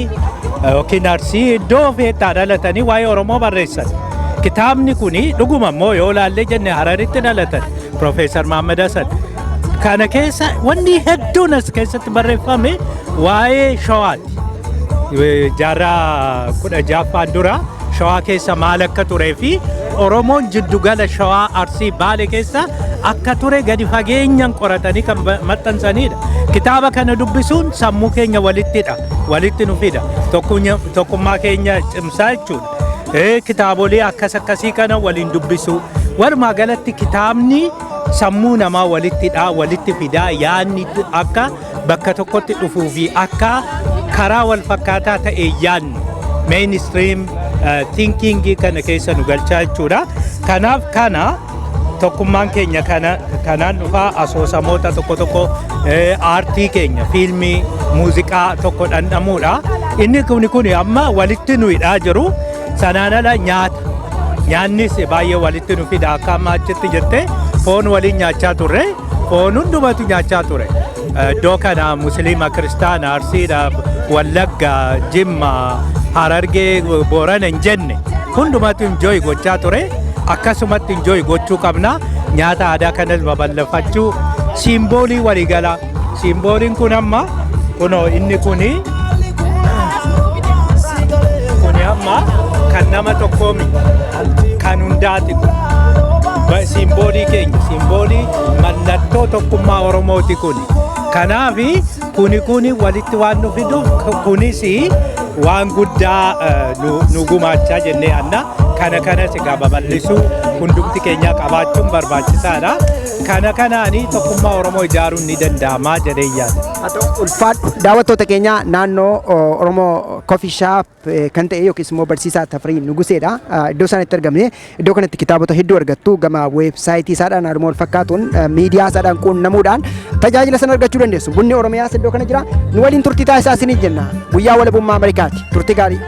S11: yookiin Arsii iddoo feetti dhalatanii waa'ee Oromoo barreessan. Kitaabni kun dhuguma immoo yoo laallee jenne Hararitti dhalatan Profeesar Mahammad Hassan. Kana keessa wanni hedduun as keessatti barreeffame waa'ee Shawaati. Jaarraa 16ffaan dura Shawaa keessa maal akka turee fi Oromoon jiddugala Shawaa Arsii Baale keessa akka ture gadi fageenyaan qoratanii kan maxxansanidha. Kitaaba kana dubbisuun sammuu keenya walitti nu fida. Tokkummaa keenya cimsaa jechuudha. Kitaabolee akkasii kana waliin dubbisu. Walumaa galatti kitaabni sammuu namaa walitti fidaa yaadni akka bakka tokkotti dhufuu fi akka karaa wal fakkaataa ta'e yaadnu mainstream thinking kana keessa nu galchaa jechuudha. Kanaaf kana tokkummaan keenya kanaan dhufaa asoosamoota tokko aartii keenya fiilmii muuziqaa tokko dhandhamuudha. Inni kun amma walitti nu hidhaa jiru sanaan ala nyaannis baay'ee walitti nu fida akka amma achitti jette foon waliin nyaachaa turre foon hundumatu nyaachaa ture. Iddoo kana musliima kiristaana arsiidha wallagga jimma harargee boorana hin jenne hundumatu enjoy gochaa ture akkasumatti enjoy gochuu qabna nyaata aadaa kanas babal'ifachuu simboolii waliigalaa simbooliin kun amma kunoo inni kuni amma kan nama tokkoomi kan hundaati simboolii keenya simboolii mallattoo tokkummaa Oromooti kun kanaafi kuni walitti waan nu fiduuf kunis waan guddaa nu gumaachaa jennee anna kanas egaa babal'isuu hundumti keenya qabaachuun barbaachisaadha. Kanaanii tokkummaa Oromoo ijaaruun ni danda'ama jedhee yaada.
S1: Ulfaadhu daawwattoota keenya naannoo Oromoo Coffee Shop kan ta'e yookiis immoo barsiisaa Tafarii Nuguseedha. Iddoo sanatti argamne iddoo kanatti kitaabota hedduu argattu gama weebsaayitii isaadhaan haaluma wal fakkaatuun miidiyaa isaadhaan quunnamuudhaan tajaajila sana argachuu dandeessu. Bunni Oromiyaas iddoo kana jira. Nu waliin turtii taasisaa isiniin jenna. Guyyaa walabummaa Ameerikaati. Turtii gaarii.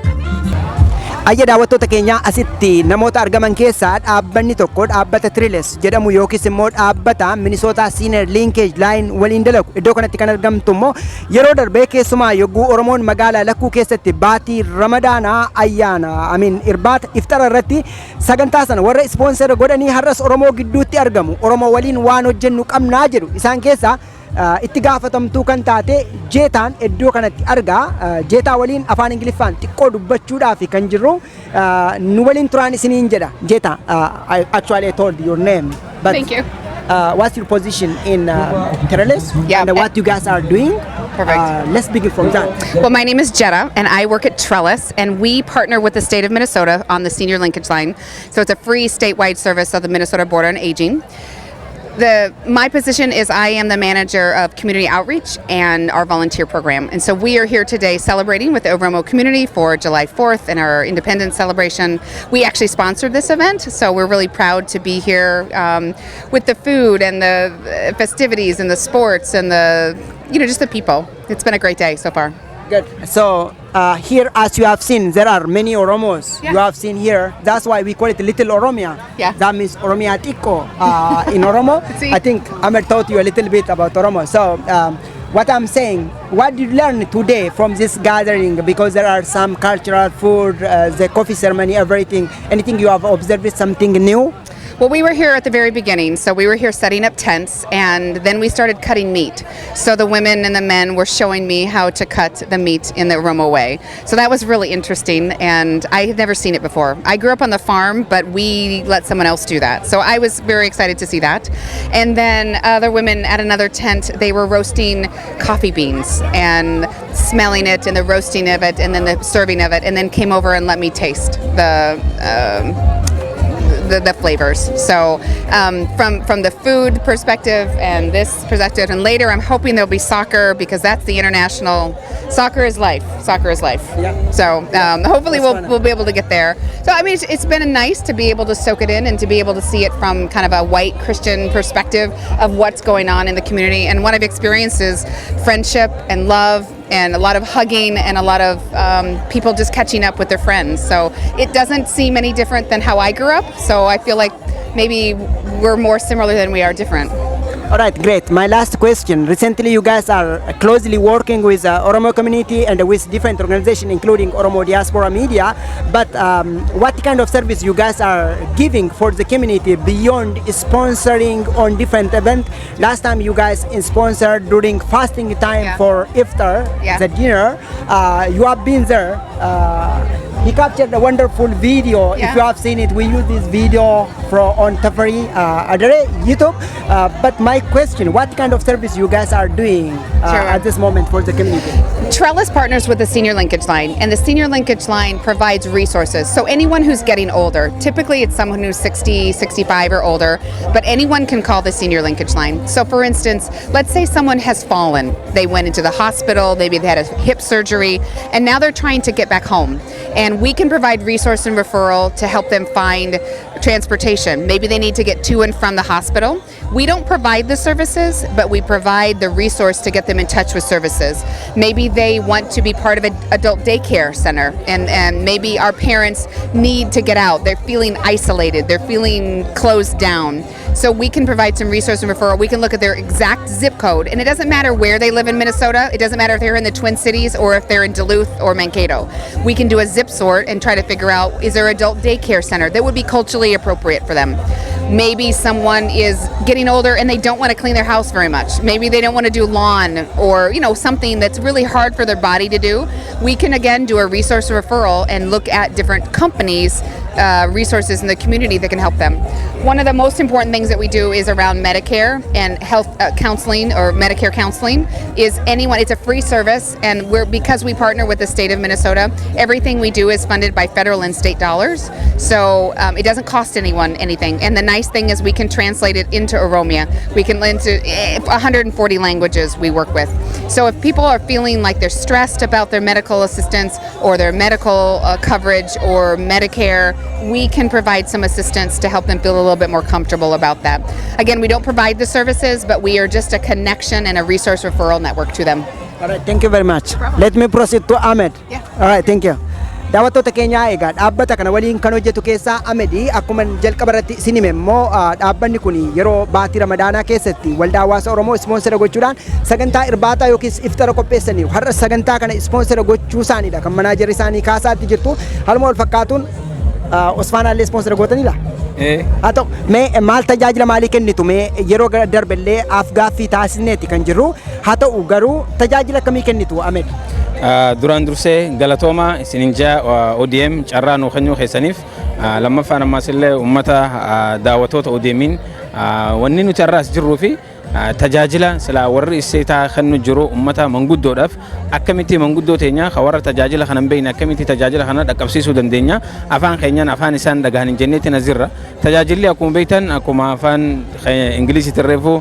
S1: Ayya daawwattoota keenya asitti namoota argaman keessaa dhaabbanni tokko dhaabbata Triles jedhamu yookiis immoo dhaabbata Minnesota Senior Linkage Line waliin dalagu. Iddoo kanatti kan argamtu immoo yeroo darbee keessumaa yogguu Oromoon magaalaa Lakkuu keessatti baatii Ramadaanaa ayyaana irbaata iftara irratti sagantaa sana warra ispoonsera godhanii har'as Oromoo gidduutti argamu. Oromoo waliin waan hojjennu qabnaa jedhu. Isaan keessaa itti gaafatamtuu kan taate jeetaan iddoo kanatti argaa jeetaa waliin afaan Ingiliffaan xiqqoo dubbachuudhaaf kan jirru nu waliin turaan isiniin jedha. Jeeta, actually I told your name, but
S13: Thank you.
S1: What's your position in Tereles
S13: Yeah.
S1: and what you guys are doing?
S13: Perfect.
S1: Let's begin from that.
S13: Well, my name is Jetta, and I work at Trellis, and we partner with the state of Minnesota on the Senior Linkage Line. So it's a free statewide service of the Minnesota Board on Aging. My position is I am the manager of community outreach and our volunteer program. And so we are here today celebrating with the Oromo community for July 4th and our independence celebration. We actually sponsored this event, so we're really proud to be here with the food and the festivities and the sports and just the people. It's been a great day so far.
S1: Good. So here, as you have seen, there are many Oromos.
S13: Yeah.
S1: You have seen here. That's why we call it Little Oromia.
S13: Yeah.
S1: That means Oromia Tiko in Oromo.
S13: See?
S1: I think Ahmed taught you a little bit about Oromo. So what I'm saying, what did you learn today from this gathering? Because there are some cultural food, the coffee ceremony, everything. Anything you have observed, something new?
S13: Well, we were here at the very beginning, so we were here setting up tents, and then we started cutting meat. So the women and the men were showing me how to cut the meat in the Oromo way. So that was really interesting, and I had never seen it before. I grew up on the farm, but we let someone else do that. So I was very excited to see that. And then other women at another tent, they were roasting coffee beans and smelling it and the roasting of it and then the serving of it, and then came over and let me taste the flavors. So from the food perspective and this perspective, and later I'm hoping there'll be soccer, because that's the international, soccer is life. Soccer is life.
S1: Yeah.
S13: So hopefully we'll be able to get there. So I mean, it's been nice to be able to soak it in and to be able to see it from kind of a white Christian perspective of what's going on in the community. And what I've experienced is friendship and love and a lot of hugging and a lot of people just catching up with their friends. So it doesn't seem any different than how I grew up. So I feel like maybe we're more similar than we are different.
S1: All right, great. My last question. Recently, you guys are closely working with Oromo community and with different organizations, including Oromo Diaspora Media. But what kind of service you guys are giving for the community beyond sponsoring on different events? Last time you guys sponsored during fasting time for iftar, the dinner. You have been there. He captured a wonderful video. If you have seen it, we use this video on Tafari YouTube. But my question, what kind of service you guys are doing at this moment for the community?
S13: Trellis partners with the Senior Linkage Line, and the Senior Linkage Line provides resources. So anyone who's getting older, typically it's someone who's 60, 65 or older, but anyone can call the Senior Linkage Line. So for instance, let's say someone has fallen. They went into the hospital, maybe they had a hip surgery, and now they're trying to get back home. And we can provide resource and referral to help them find transportation. Maybe they need to get to and from the hospital. We don't provide the services, but we provide the resource to get them in touch with services. Maybe they want to be part of an adult daycare center, and maybe our parents need to get out. They're feeling isolated. They're feeling closed down. So we can provide some resource and referral. We can look at their exact zip code, and it doesn't matter where they live in Minnesota. It doesn't matter if they're in the Twin Cities or if they're in Duluth or Mankato. We can do a zip sort and try to figure out, is there an adult daycare center that would be culturally appropriate for them? Maybe someone is getting older and they don't want to clean their house very much. Maybe they don't want to do lawn or something that's really hard for their body to do. We can again do a resource referral and look at different companies, resources in the community that can help them. One of the most important things that we do is around Medicare and health counseling, or Medicare counseling. It's a free service, and because we partner with the state of Minnesota, everything we do is funded by federal and state dollars. So it doesn't cost anyone anything. And the nice thing is we can translate it into Oromia. We can into 140 languages we work with. So if people are feeling like they're stressed about their medical assistance or their medical coverage or Medicare, we can provide some assistance to help them feel a little bit more comfortable about that. Again, we don't provide the services, but we are just a connection and a resource referral network to them.
S1: All right, thank you very much. Let me proceed to Ahmed. All right, thank you. Daawwattoota keenya egaa dhaabbata kana waliin kan hojjetu keessaa Ahmedi, akkuma jalqaba irratti sinime immoo dhaabbanni kun yeroo baatii Ramadaanaa keessatti waldaa hawaasa Oromoo ispoonsera gochuudhaan sagantaa irbaataa yookiis iftara qopheessaniiru. Har'a sagantaa kana ispoonsera gochuu isaaniidha kan manaajarri isaanii kaasaatti jirtu. Haaluma wal fakkaatuun Osfaanaallee ispoonsera gootaniidha. Haa ta'u mee maal tajaajila maalii kennitu mee yeroo darbellee afgaaffii taasisneeti kan jirru. Haa ta'u garuu tajaajila akkamii kennitu Ahmed?
S14: Duraan dursee galatooma isinin jaa ODM carraa nuu kennuu keessaniif lammaffaan ammas illee uummata daawwattoota ODMin wanni nuti har'aas jirruu fi tajaajila sila warri isseetaa kan nu jiru ummata manguddoodhaaf akkamitti manguddoo teenya ka warra tajaajila kana hin beekne akkamitti tajaajila kana dhaqqabsiisuu dandeenya afaan keenyaan afaan isaan dhagahan hin jenneetti nazirra tajaajilli akkuma beektan akkuma afaan ingilisiitti reefu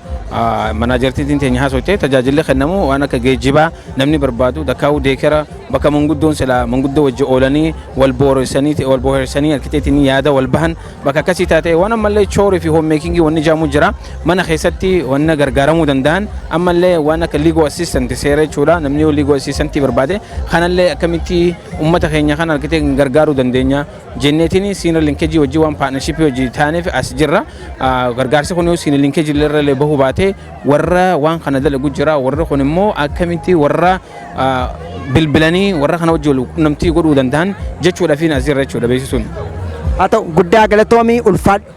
S14: manaajartiitiin teenya haasofte tajaajilli kennamu waan akka geejjibaa namni barbaadu dakkaa'uu deekera bakka manguddoon sila manguddoo wajji oolanii wal booreessanii arkiteektiin yaada wal bahan bakka akkasii taate waan ammallee choorii fi hoommeekingii wanni jaamu jira mana keessatti wanna gargaaramuu danda'an ammallee waan akka legal assistant seera jechuudha namni yoo legal assistant barbaade kanallee akkamitti ummata keenya kan arkiteektiin gargaaruu dandeenya jenneetiin senior linkage wajji waan partnership wajji taaneef as jirra gargaarsi kun yoo senior linkage irra bahuu baate warra waan kana dalagu jira warra kun immoo akkamitti warra bilbilanii warra kana wajji namtii godhuu danda'an jechuudha fi asirra jechuudha beeksisuun.
S1: Haa ta'u guddaa galatoomii ulfaadhu.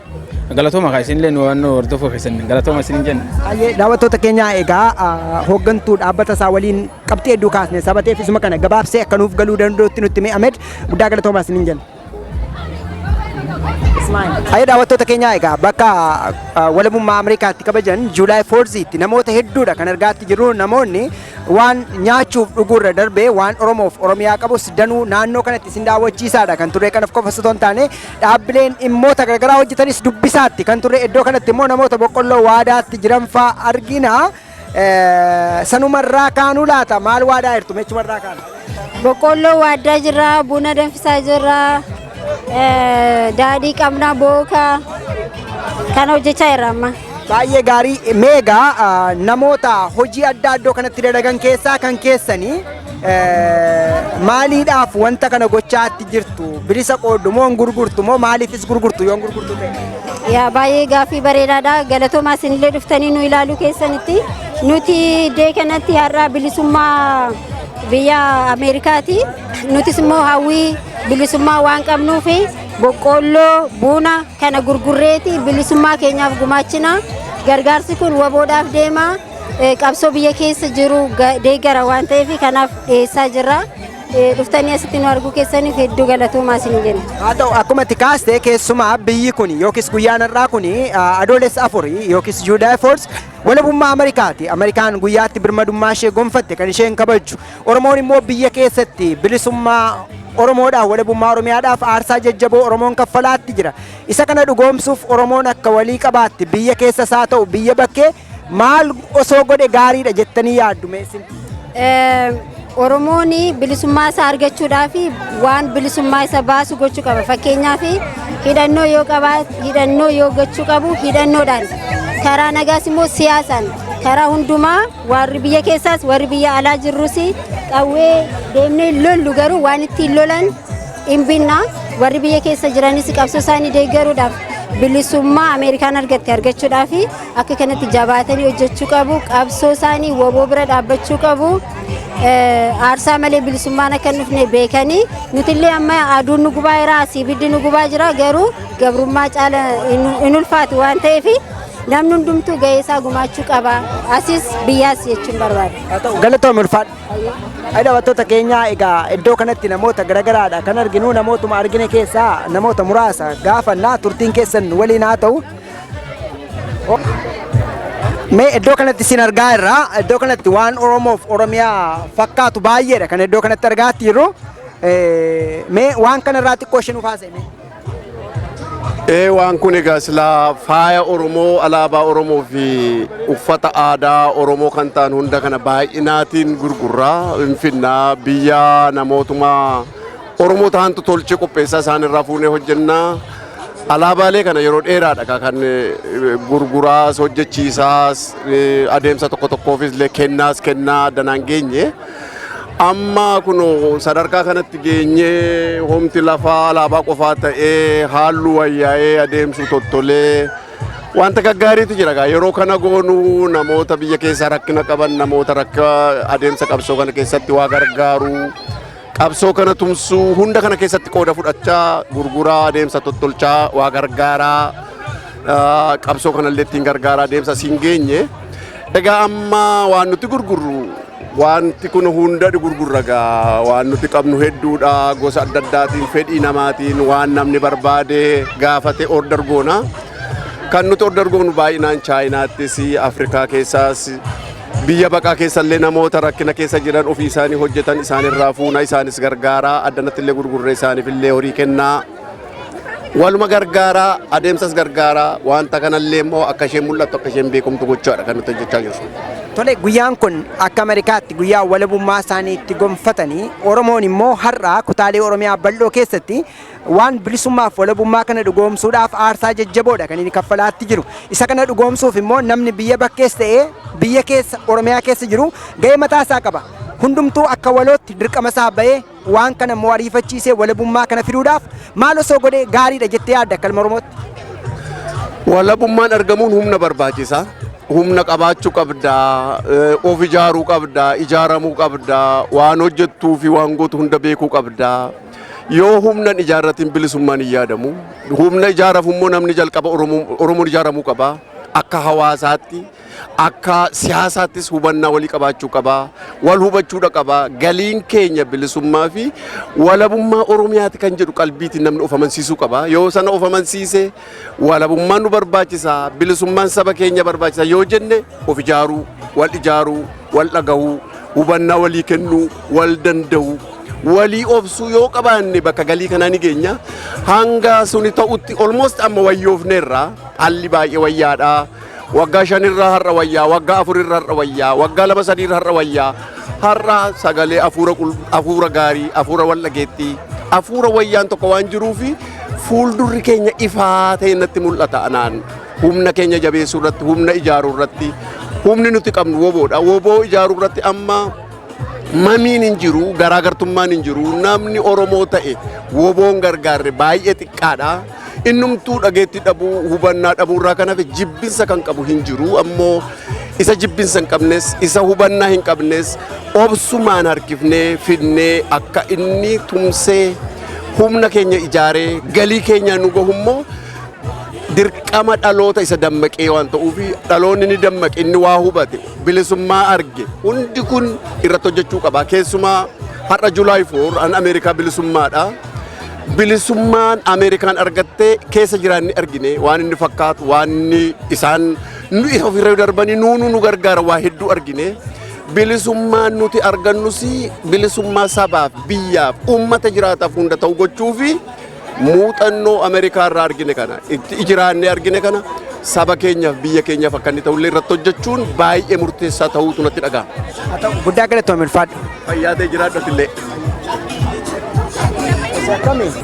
S14: Galatooma kaa isin illee waan hordofuu keessan galatooma isin jenna.
S1: Daawwattoota keenyaa egaa hooggantuu dhaabbata isaa waliin qabxii hedduu kaasne sabateef isuma kana gabaabsee akka nuuf galuu danda'utti nutti mi'amed guddaa galatooma isin jenna. Ayya daawwattoota keenyaa egaa bakka walabummaa Ameerikaatti kabajan Juulaay 4tti namoota hedduudha kan argaatti jiru namoonni waan nyaachuuf dhuguurra darbee waan Oromoof Oromiyaa qabus danuu naannoo kanatti isin daawwachiisaadha kan turre kanaaf qofa osoo hin taane dhaabbileen dhimmoota garaagaraa hojjetanis dubbisaatti kan turre iddoo kanatti immoo namoota boqqolloo waadaatti jiran fa'aa argina. Sanumarraa kaanuu laata maal waadaa jirtu mechumarraa kaanu?
S15: Boqqolloo waadaa jirra buna danfisaa jirra. Daadhii qabna booka kan hojjechaa jirra amma.
S1: Baay'ee gaarii meegaa namoota hojii adda addoo kanatti dalagan keessaa kan keessanii maaliidhaaf wanta kana gochaatti jirtu bilisa qooddu moo gurgurtu moo maaliifis gurgurtu yoo gurgurtu ta'e?
S15: Yaa baay'ee gaaffii bareedaadha galatoomaa isinillee dhuftanii nu ilaaluu keessanitti nuti iddoo kanatti har'a bilisummaa biyya Ameerikaati nutis immoo hawwii bilisummaa waan qabnuufi boqqolloo buna kana gurgurreeti bilisummaa keenyaaf gumaachina gargaarsi kun waboodhaaf deema qabsoo biyya keessa jiru deeggara waan ta'eef kanaaf dhiyeessaa jirra dhuftanii asitti nu arguu keessaniif hedduu galatoomaa isin jenna.
S1: Haa ta'u akkuma itti kaaste keessumaa biyyi kun yookiis guyyaan har'aa kun adoolessa 4 yookiis Juulaay 4 walabummaa Ameerikaati. Ameerikaan guyyaatti birmadummaa ishee gonfatte kan isheen kabajju. Oromoon immoo biyya keessatti bilisummaa Oromoodhaaf walabummaa Oromiyaadhaaf aarsaa jajjaboo Oromoon kaffalaatti jira. Isa kana dhugoomsuuf Oromoon akka walii qabaatti biyya keessas haa ta'u biyya bakkee maal osoo godhe gaariidha jettanii yaaddu meessin?
S15: Oromoon bilisummaa isaa argachuudhaaf waan bilisummaa isa baasu gochuu qaba. Fakkeenyaaf hidhannoo yoo qabaate hidhannoo yoo gochuu qabu hidhannoodhaan karaa nagaas immoo siyaasaan karaa hundumaa warri biyya keessaas warri biyya alaa jirrus qawwee deemnee lollu garuu waan ittiin lolan hin binna warri biyya keessa jiranis qabsoo isaanii deeggaruudhaaf bilisummaa Ameerikaan argatte argachuudhaaf akka kanatti jabaatanii hojjechuu qabu qabsoo isaanii waboo bira dhaabbachuu qabu. Aarsaa malee bilisummaan akka hin dhufne beekanii nutillee amma aduun nu gubaa jira ibiddi nu gubaa jira garuu gabrummaa caala hin ulfaatu waan ta'eef namni hundumtuu gahee isaa gumaachuu qaba asis biyyaas jechuun barbaada.
S1: Galatoomii ulfaadha. Daawwattoota keenyaa egaa iddoo kanatti namoota garaagaraadha kan arginu namootuma argine keessaa namoota muraasa gaafannaa turtiin keessan waliin haa ta'u. Mee iddoo kanatti isin argaa irraa iddoo kanatti waan Oromoof Oromiyaa fakkaatu baay'eedha kan iddoo kanatti argaatti jirru. Mee waan kana irraa xiqqoo ishee nuuf haasa'e.
S16: Waan kun egaa silaa faaya Oromoo alaabaa Oromoo fi uffata aadaa Oromoo kan ta'an hunda kana baay'inaatiin gurgurraa finfinnaa biyya namootuma Oromoo ta'antu tolchee qopheessaa isaan irraa fuunee hojjennaa. Alaabaalee kana yeroo dheeraadha kan gurguraas hojjechiisaas adeemsa tokko tokkoofis illee kennaas kennaa addanaan geenye. Amma kun sadarkaa kanatti geenyee homti lafaa alaabaa qofaa ta'ee halluu wayyaa'ee adeemsu tottolee wanta gaggaariitu jira. Yeroo kana goonu namoota biyya keessaa rakkina qaban namoota rakka adeemsa qabsoo kana keessatti waa gargaaru. Qabsoo kana tumsuu hunda kana keessatti qooda fudhachaa gurguraa adeemsa tottolchaa waa gargaaraa qabsoo kanallee ittiin gargaaraa adeemsa siin geenye. Egaa amma waan nuti gurgurru wanti kun hunda gurgurra gaa waan nuti qabnu hedduudha gosa adda addaatiin fedhii namaatiin waan namni barbaade gaafate order goona. kan nuti order goonu baay'inaan chaayinaattis Afrikaa keessaas biyya baqaa keessallee namoota rakkina keessa jiran ofii isaanii hojjetan isaanirraa fuuna isaanis gargaaraa addanatti illee gurgurree isaaniif illee horii kennaa waluma gargaaraa adeemsas gargaaraa wanta kanallee immoo akka isheen mul'attu akka isheen beekumtu gochuudha kan nuti hojjechaa jirru.
S1: Tole guyyaan kun akka Ameerikaatti guyyaa walabummaa isaanii itti gonfatanii Oromoon immoo har'a kutaalee Oromiyaa bal'oo keessatti waan bilisummaaf walabummaa kana dhugoomsuudhaaf aarsaa jajjaboodha kan inni kaffalaatti jiru. Isa kana dhugoomsuuf immoo namni biyya bakkees ta'ee biyya keessa Oromiyaa keessa jiru gahee mataa isaa qaba. Hundumtuu akka walootti dirqama isaa bahee waan kana immoo ariifachiisee walabummaa kana fiduudhaaf maal osoo godhee gaariidha jettee yaadda akka ilma Oromootti?
S16: Walabummaan argamuun humna barbaachisa. Humna qabaachuu qabda, of ijaaruu qabda, ijaaramuu qabda, waan hojjettuu fi waan gootu hunda beekuu qabda. Yoo humnan ijaarratiin bilisummaan hin yaadamu. Humna ijaaraaf immoo namni jalqaba Oromoon ijaaramuu qaba. Akka hawaasaatti, akka siyaasaattis hubannaa walii qabaachuu qaba. Wal hubachuudha qaba. Galiin keenya bilisummaa fi walabummaa Oromiyaati kan jedhu qalbiitiin namni of amansiisuu qaba. Yoo sana of amansiise walabummaan nu barbaachisa, bilisummaan saba keenya barbaachisa yoo jenne of ijaaruu, wal dhagahuu, hubannaa walii kennuu, wal danda'uu. Walii obsuu yoo qabaanne bakka galii kanaa ni geenya. Hanga suni ta'utti almost amma wayyoofneerra haalli baay'ee wayyaadha. Waggaa 5 irraa har'a wayyaa, waggaa 4 irraa har'a wayyaa, waggaa 2-3 irraa har'a wayyaa. Har'a sagalee afuura gaarii, afuura wal dhageettii, afuura wayyaan tokko waan jiruufi fuuldurri keenya ifaa ta'e natti mul'ata anaan. Humna keenya jabeessuu irratti, humna ijaaruu irratti, humni nuti qabnu woboodha. Woboo ijaaruu irratti amma mamiin hin jiru, garaagartummaan hin jiru. Namni Oromoo ta'e woboon gargaarre baay'ee xiqqaadha. Innumtuu dhageetti dhabuu, hubannaa dhabuu irraa kan hafe jibbinsa kan qabu hin jiru. Ammoo isa jibbinsa hin qabnes, isa hubannaa hin qabnes obsumaan harkifnee fidnee akka inni tumsee humna keenya ijaaree galii keenya nu gahummoo dirqama dhaloota isa dammaqee waan ta'uuf dhaloonni ni dammaqe inni waa hubate bilisummaa arge hundi kun irratti hojjechuu qaba. Keessumaa har'a July 4 an Ameerikaa bilisummaadha. Bilisummaan Ameerikaan argattee keessa jiraanni argine waan inni fakkaatu waan inni isaan nu ofirra darbanii nu gargaara waa hedduu argine. Bilisummaan nuti argannus bilisummaa sabaaf biyyaaf uummata jiraataaf hunda ta'u gochuufi muuxannoo Ameerikaa irraa argine kana itti ijiraannee argine kana saba keenyaaf biyya keenyaaf akka inni ta'ullee irratti hojjechuun baay'ee murteessaa ta'uutu natti dhaga'ama.
S1: Guddaa galatoomii ulfaadhu.
S16: Fayyaa ta'e jiraadhatillee.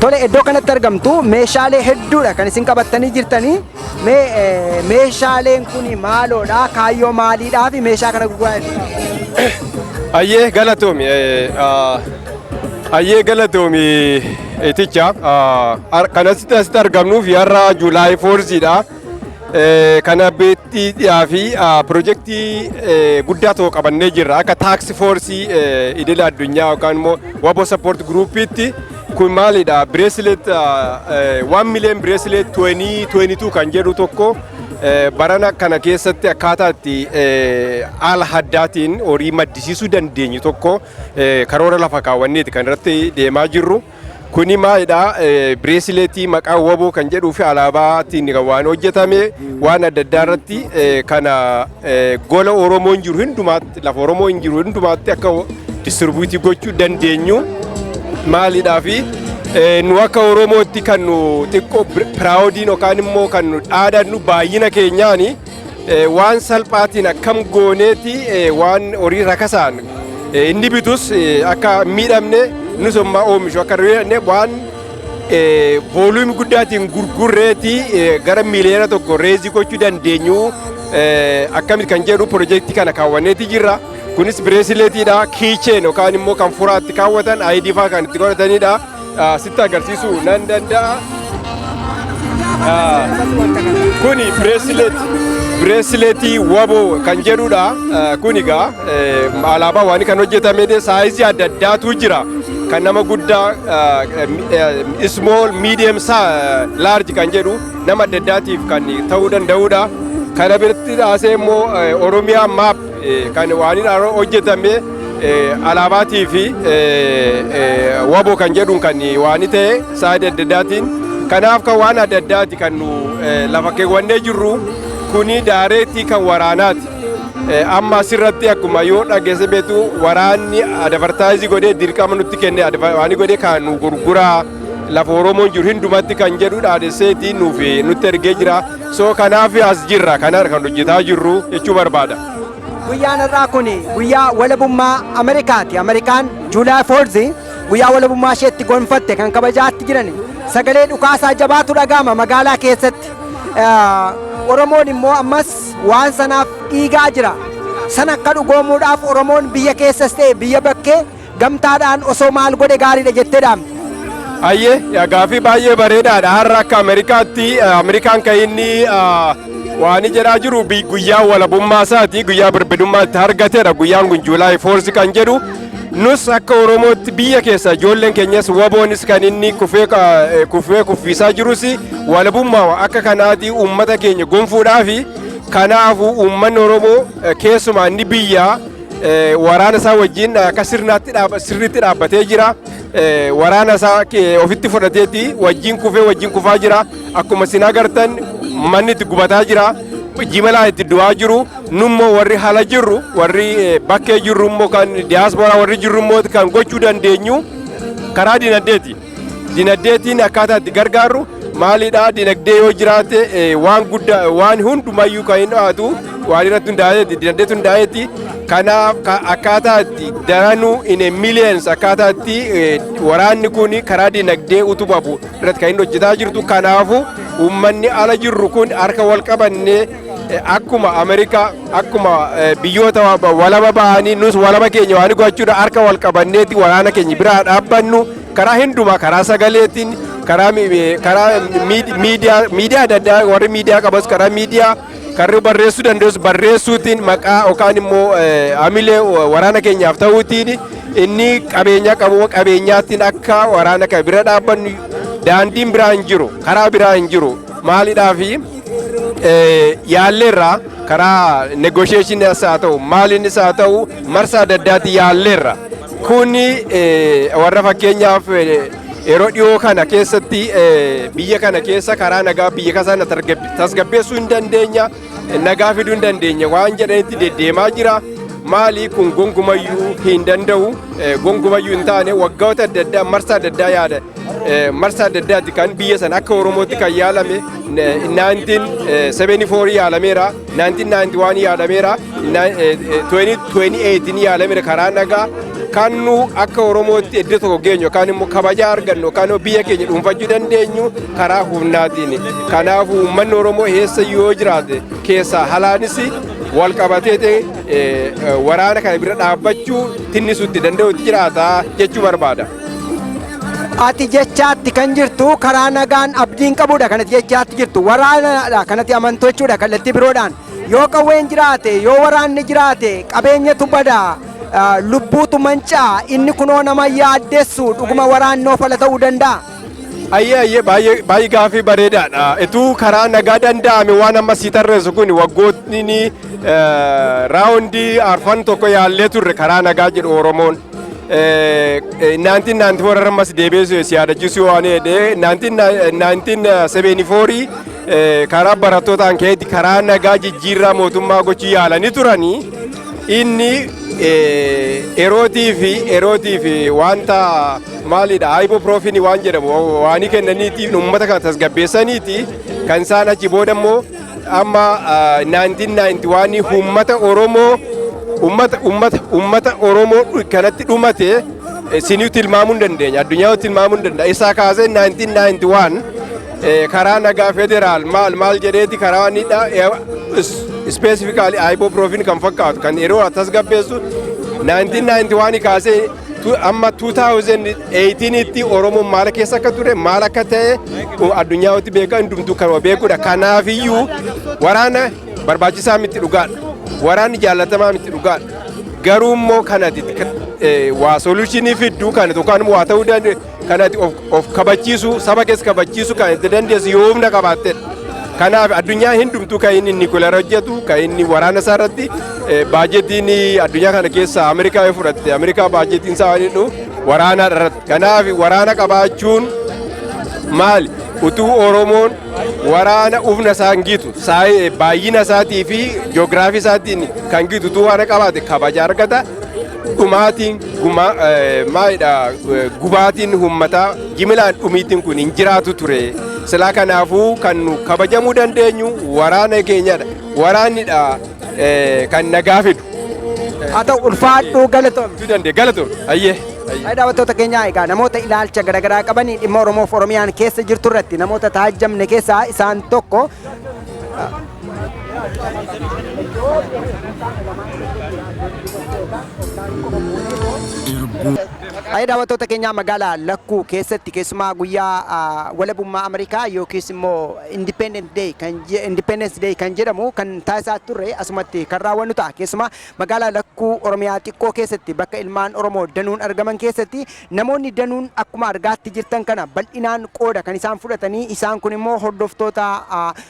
S1: Tole iddoo kanatti argamtu meeshaalee hedduudha kan isin qabattanii jirtanii. Meeshaaleen kun maaloodha? Kaayyoo maaliidhaa fi meeshaa kana gurguraa?
S17: Ayyee galatoomi. Ayyee galatoomi iticha. Kan asitti argamnuuf har'a July 4dha. Kana beettiidhaa fi piroojeektii guddaa ta'u qabannee jirra. Akka taaksi foorsii idila addunyaa yookaan immoo waboo sappoort guruupiitti kun maalidha? Bireesileet 1 million bireesileet 2022 kan jedhu tokko barana kana keessatti akkaataa itti haala addaatiin horii maddisiisuu dandeenyu tokko karoora lafa kaawwanneeti kan irratti deemaa jirru. Kuni maalidha? Bireesileetii maqaa waboo kan jedhuu fi alaabaatiin waan hojjetame waan adda addaa irratti kana gola Oromoon jiru hundumaatti lafa Oromoon jiru hundumaatti akka distribuutii gochuu dandeenyu maalidhaa fi nu akka Oromootti kan nu xiqqoo piraawodiin yookaan immoo kan nu dhaadannu baay'ina keenyaani waan salphaatiin akkam gooneeti waan horii rakasaan inni bitus akka miidhamne nus ammaa oomishu akka riidhanne waan vooluumi guddaatiin gurgurreeti gara miliyoona tokko reezii gochuu dandeenyu akkamitti kan jedhu piroojeektii kana kaawwanneeti jirra. Kunis bireesileetiidha, kiicheen yookaan immoo kan furaatti kaawwatan ID fa'aa kan itti godhatanidha. Sitti agarsiisuu nan danda'a. Kuni bireesileetii waboo kan jedhudha. Kun egaa alaabaa waan kan hojjetame saayizii adda addaatu jira. Kan nama guddaa small, medium, large kan jedhu nama adda addaatiif kan ta'uu danda'udha. Kana biratti dhaasee immoo Oromiyaa maap kan waan hojjetame alaabaatii fi waboo kan jedhuun kan waan ta'e saayidii adda addaatiin Kanaaf kan waan adda addaati kan nu lafa keewwannee jirru kuni daareetti kan waraanaati. Amma asirratti akkuma yoo dhageesse beektu waraanni advertaayizii godhee dirqama nutti kenne waan godhee kan nu gurguraa lafa Oromoon jiru hundumatti kan jedhu dhaadesseetii nutti ergee jira. So kanaaf as jirra kana kan hojjetaa jirru jechuu barbaada.
S1: Guyyaan irraa kun guyyaa walabummaa Ameerikaati. Ameerikaan Juulaay 4 guyyaa walabummaa isheetti gonfatte kan kabajaatti jiran sagalee dhukaasaa jabaatu dhaga'ama magaalaa keessatti. Oromoon immoo ammas waan sanaaf dhiigaa jira. Sana akka dhugoomuudhaaf Oromoon biyya keessas ta'e biyya bakkee gamtaadhaan osoo maal godhe gaariidha jettee dhaamte.
S17: Ayyee gaafii baay'ee bareedaadha. Har'a akka Ameerikaatti Ameerikaan kan inni waan jedhaa jiru guyyaa walabummaa isaati guyyaa birmadummaatti argateedha. Guyyaan kun Juulaay 4 kan jedhu nus akka Oromootti biyya keessa ijoolleen keenyas waboonis kan inni kuffiisaa jirus walabummaa akka kanaati uummata keenya gonfuudhaafi kanaafu uummanni Oromoo keessumaa inni biyya waraana isaa wajjin akka sirriitti dhaabbatee jira. Waraana isaa ofitti fudhateeti wajjin kufaa jira. Akkuma isin agartan manni itti gubataa jira. Jimalaa itti du'aa jiru. Nummoo warri haala jirru warri bakkee jirru immoo kan diyaasporaa warri jirru immoo kan gochuu dandeenyu karaa dinagdeeti. Dinagdeetiin akkaataa itti gargaarru maalidha dinagdee yoo jiraate waan guddaa waan hundumayyuu kan hin dhaatu waan irratti hundaa'eeti dinagdeetu hundaa'eeti. Kanaaf akkaataa itti daranuu in millions akkaataa itti waraanni kun karaa dinagdee utubamu irratti kan hin hojjetaa jirtu. Kanaafu uummanni ala jirru kun harka wal qabannee akkuma Ameerikaa akkuma biyyoota walaba bahanii nus walaba keenya waan gochuudha harka wal qabanneeti waraana keenya biraa dhaabbannu karaa hundumaa karaa sagaleetiin karaa miidiyaa adda addaa warri miidiyaa qabas karaa miidiyaa karri barreessuu danda'us barreessuutiin maqaa yookaan immoo hamilee waraana keenyaaf ta'uutiin inni qabeenya qabu qabeenyaattiin akka waraana kana bira dhaabbannu daandiin biraa hin jiru karaa biraa hin jiru maalidhaafi yaalleerra karaa negotiationis haa ta'u maaliinis haa ta'u marsaa adda addaatti yaalleerra kuni warra fakkeenyaaf yeroo dhiyoo kana keessatti biyya kana keessa karaa nagaa biyya kana tasgabbeessuu hin dandeenya nagaa fiduu hin dandeenya waan jedhanitti deddeemaa jira. Maali kun gonkumayyuu hin danda'u gonkumayyuu hin taane waggoota adda addaa marsaa adda addaa yaada marsaa adda addaatti kan biyya sana akka Oromootti kan yaalame 1974 yaalameera 1991 yaalameera 2028 yaalameera karaa nagaa kan nu akka Oromootti iddoo tokko geenyu yookaan immoo kabajaa argannu yookaan biyya keenya dhuunfachuu dandeenyu karaa humnaatiin. Kanaaf uummanni Oromoo eessa yoo jiraate keessaa halaanis wal qabatee waraana kana bira dhaabbachuu tinnisuutti danda'utti jiraata jechuu barbaada.
S1: Ati jechaatti kan jirtu karaa nagaan abdiin qabudha kanatti jechaatti jirtu waraanadha kanatti amantochuudha kallattii biroodhaan yoo qawween jiraate yoo waraanni jiraate qabeenyatu bada lubbuutu mancaa inni kunoo nama yaaddeessu dhuguma waraannoo fala ta'uu danda'a.
S17: Ayyee baay'ee gaafii bareedaadha. Ituu karaa nagaa danda'ame waan amma si tarreessu kun waggootni raawundii arfan tokko yaallee turre karaa nagaa jedhu Oromoon. 1994 ammas deebi'ee si yaadachiisu waan jedhee 1974 karaa barattootaan ka'eetti karaa nagaa jijjiirraa mootummaa gochuu yaalanii turanii inni erootii fi wanta maalidha ibuprofen waan jedhamu waanii kennaniitiif uummata kana tasgabbeessaniiti kan isaan achi booda immoo amma 1991 uummata Oromoo uummata Oromoo kanatti dhumate sinii tilmaamuu hin dandeenya addunyaa tilmaamuu hin danda'a isaa kaasee 1991 karaa nagaa federaal maal jedheeti karaa nidha specifically ibuprofen kan fakkaatu kan yeroo tasgabbeessu 1991 kaasee amma 2018 tti Oromoon maal keessa akka ture maal akka ta'e addunyaatti beekaa hundumtuu kan beekudha. Kanaafiyyuu waraana barbaachisaa miti dhugaadha. Waraanni jaallatamaa miti dhugaadha. Garuu immoo kanatti waa solutionii fidduu kanatti yookaan waa ta'uu danda'u kanatti of kabachiisu saba keessa kabachiisu kan itti dandeessu yoo humna qabaattedha. Kanaaf addunyaa hundumtuu kan inni Nikuleer hojjetu kan inni waraana isaa irratti baajetiin addunyaa kana keessa Ameerikaa fudhatte Ameerikaa baajetiin isaa waan waraana irratti. Kanaaf waraana qabaachuun maali utuu Oromoon waraana ufna isaan gitu baay'ina isaatii fi jiyoogiraafii isaatiin kan gitu utuu waan qabaate kabaja argata. Dhumaatiin gubaatiin uummataa jimilaan dhumiitiin kun hin jiraatu ture. Silaa kanaafuu kan nu kabajamuu dandeenyu waraana keenyadha. Waraannidha kan nagaa fidu.
S1: Haa ta'u ulfaadhu galatoom.
S17: Galatoom ayyee.
S1: Daawwattoota keenyaa egaa namoota ilaalcha garaagaraa qabanii dhimma Oromoof Oromiyaan keessa jirtu irratti namoota taajjamne keessaa isaan tokko. Daawwattoota keenyaa magaalaa Lakkuu keessatti keessumaa guyyaa walabummaa Ameerikaa yookiis immoo Independence Day kan jedhamu kan taasisaa turre asumatti kan raawwannu ta'a. Keessumaa magaalaa Lakkuu Oromiyaa xiqqoo keessatti bakka ilmaan Oromoo danuun argaman keessatti namoonni danuun akkuma argaatti jirtan kana bal'inaan qooda kan isaan fudhatanii isaan kun immoo hordoftoota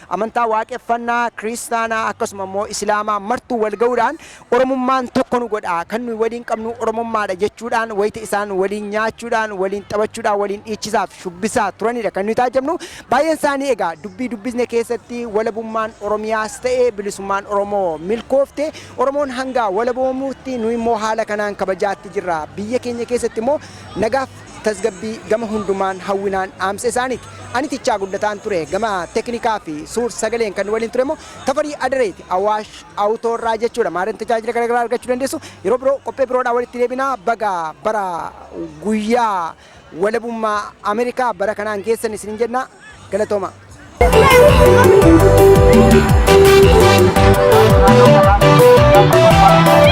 S1: amantaa waaqeffannaa kiristaanaa akkasuma immoo islaamaa martuu wal ga'uudhaan Oromummaan tokko nu godha kan nuyi waliin qabnu Oromummaadha jechuudhaan wayita isaan waliin nyaachuudhaan waliin taphachuudhaan waliin dhiichisaaf shubbisaa turanidha kan nuyi taajabnu. Baay'een isaanii egaa dubbisne keessatti walabummaan Oromiyaas ta'ee bilisummaan Oromoo milkoofte Oromoon hanga walaboomuutti nuyi immoo haala kanaan kabajaatti jirra. Biyya keenya keessatti immoo nagaaf tasgabbii gama hundumaan hawwinaan dhaamsa isaaniiti. Ani tichaa guddataan ture gama teknikaa fi suur sagaleen kan waliin ture immoo Tafarii Adareeti Awaash Awutoorraa jechuudha. Maariin tajaajila garaagaraa argachuu dandeessu. Yeroo biroo qophee biroodhaan walitti deebinaa baga bara guyyaa walabummaa Ameerikaa bara kanaan geessan isin jenna galatooma.
S18: Thank you.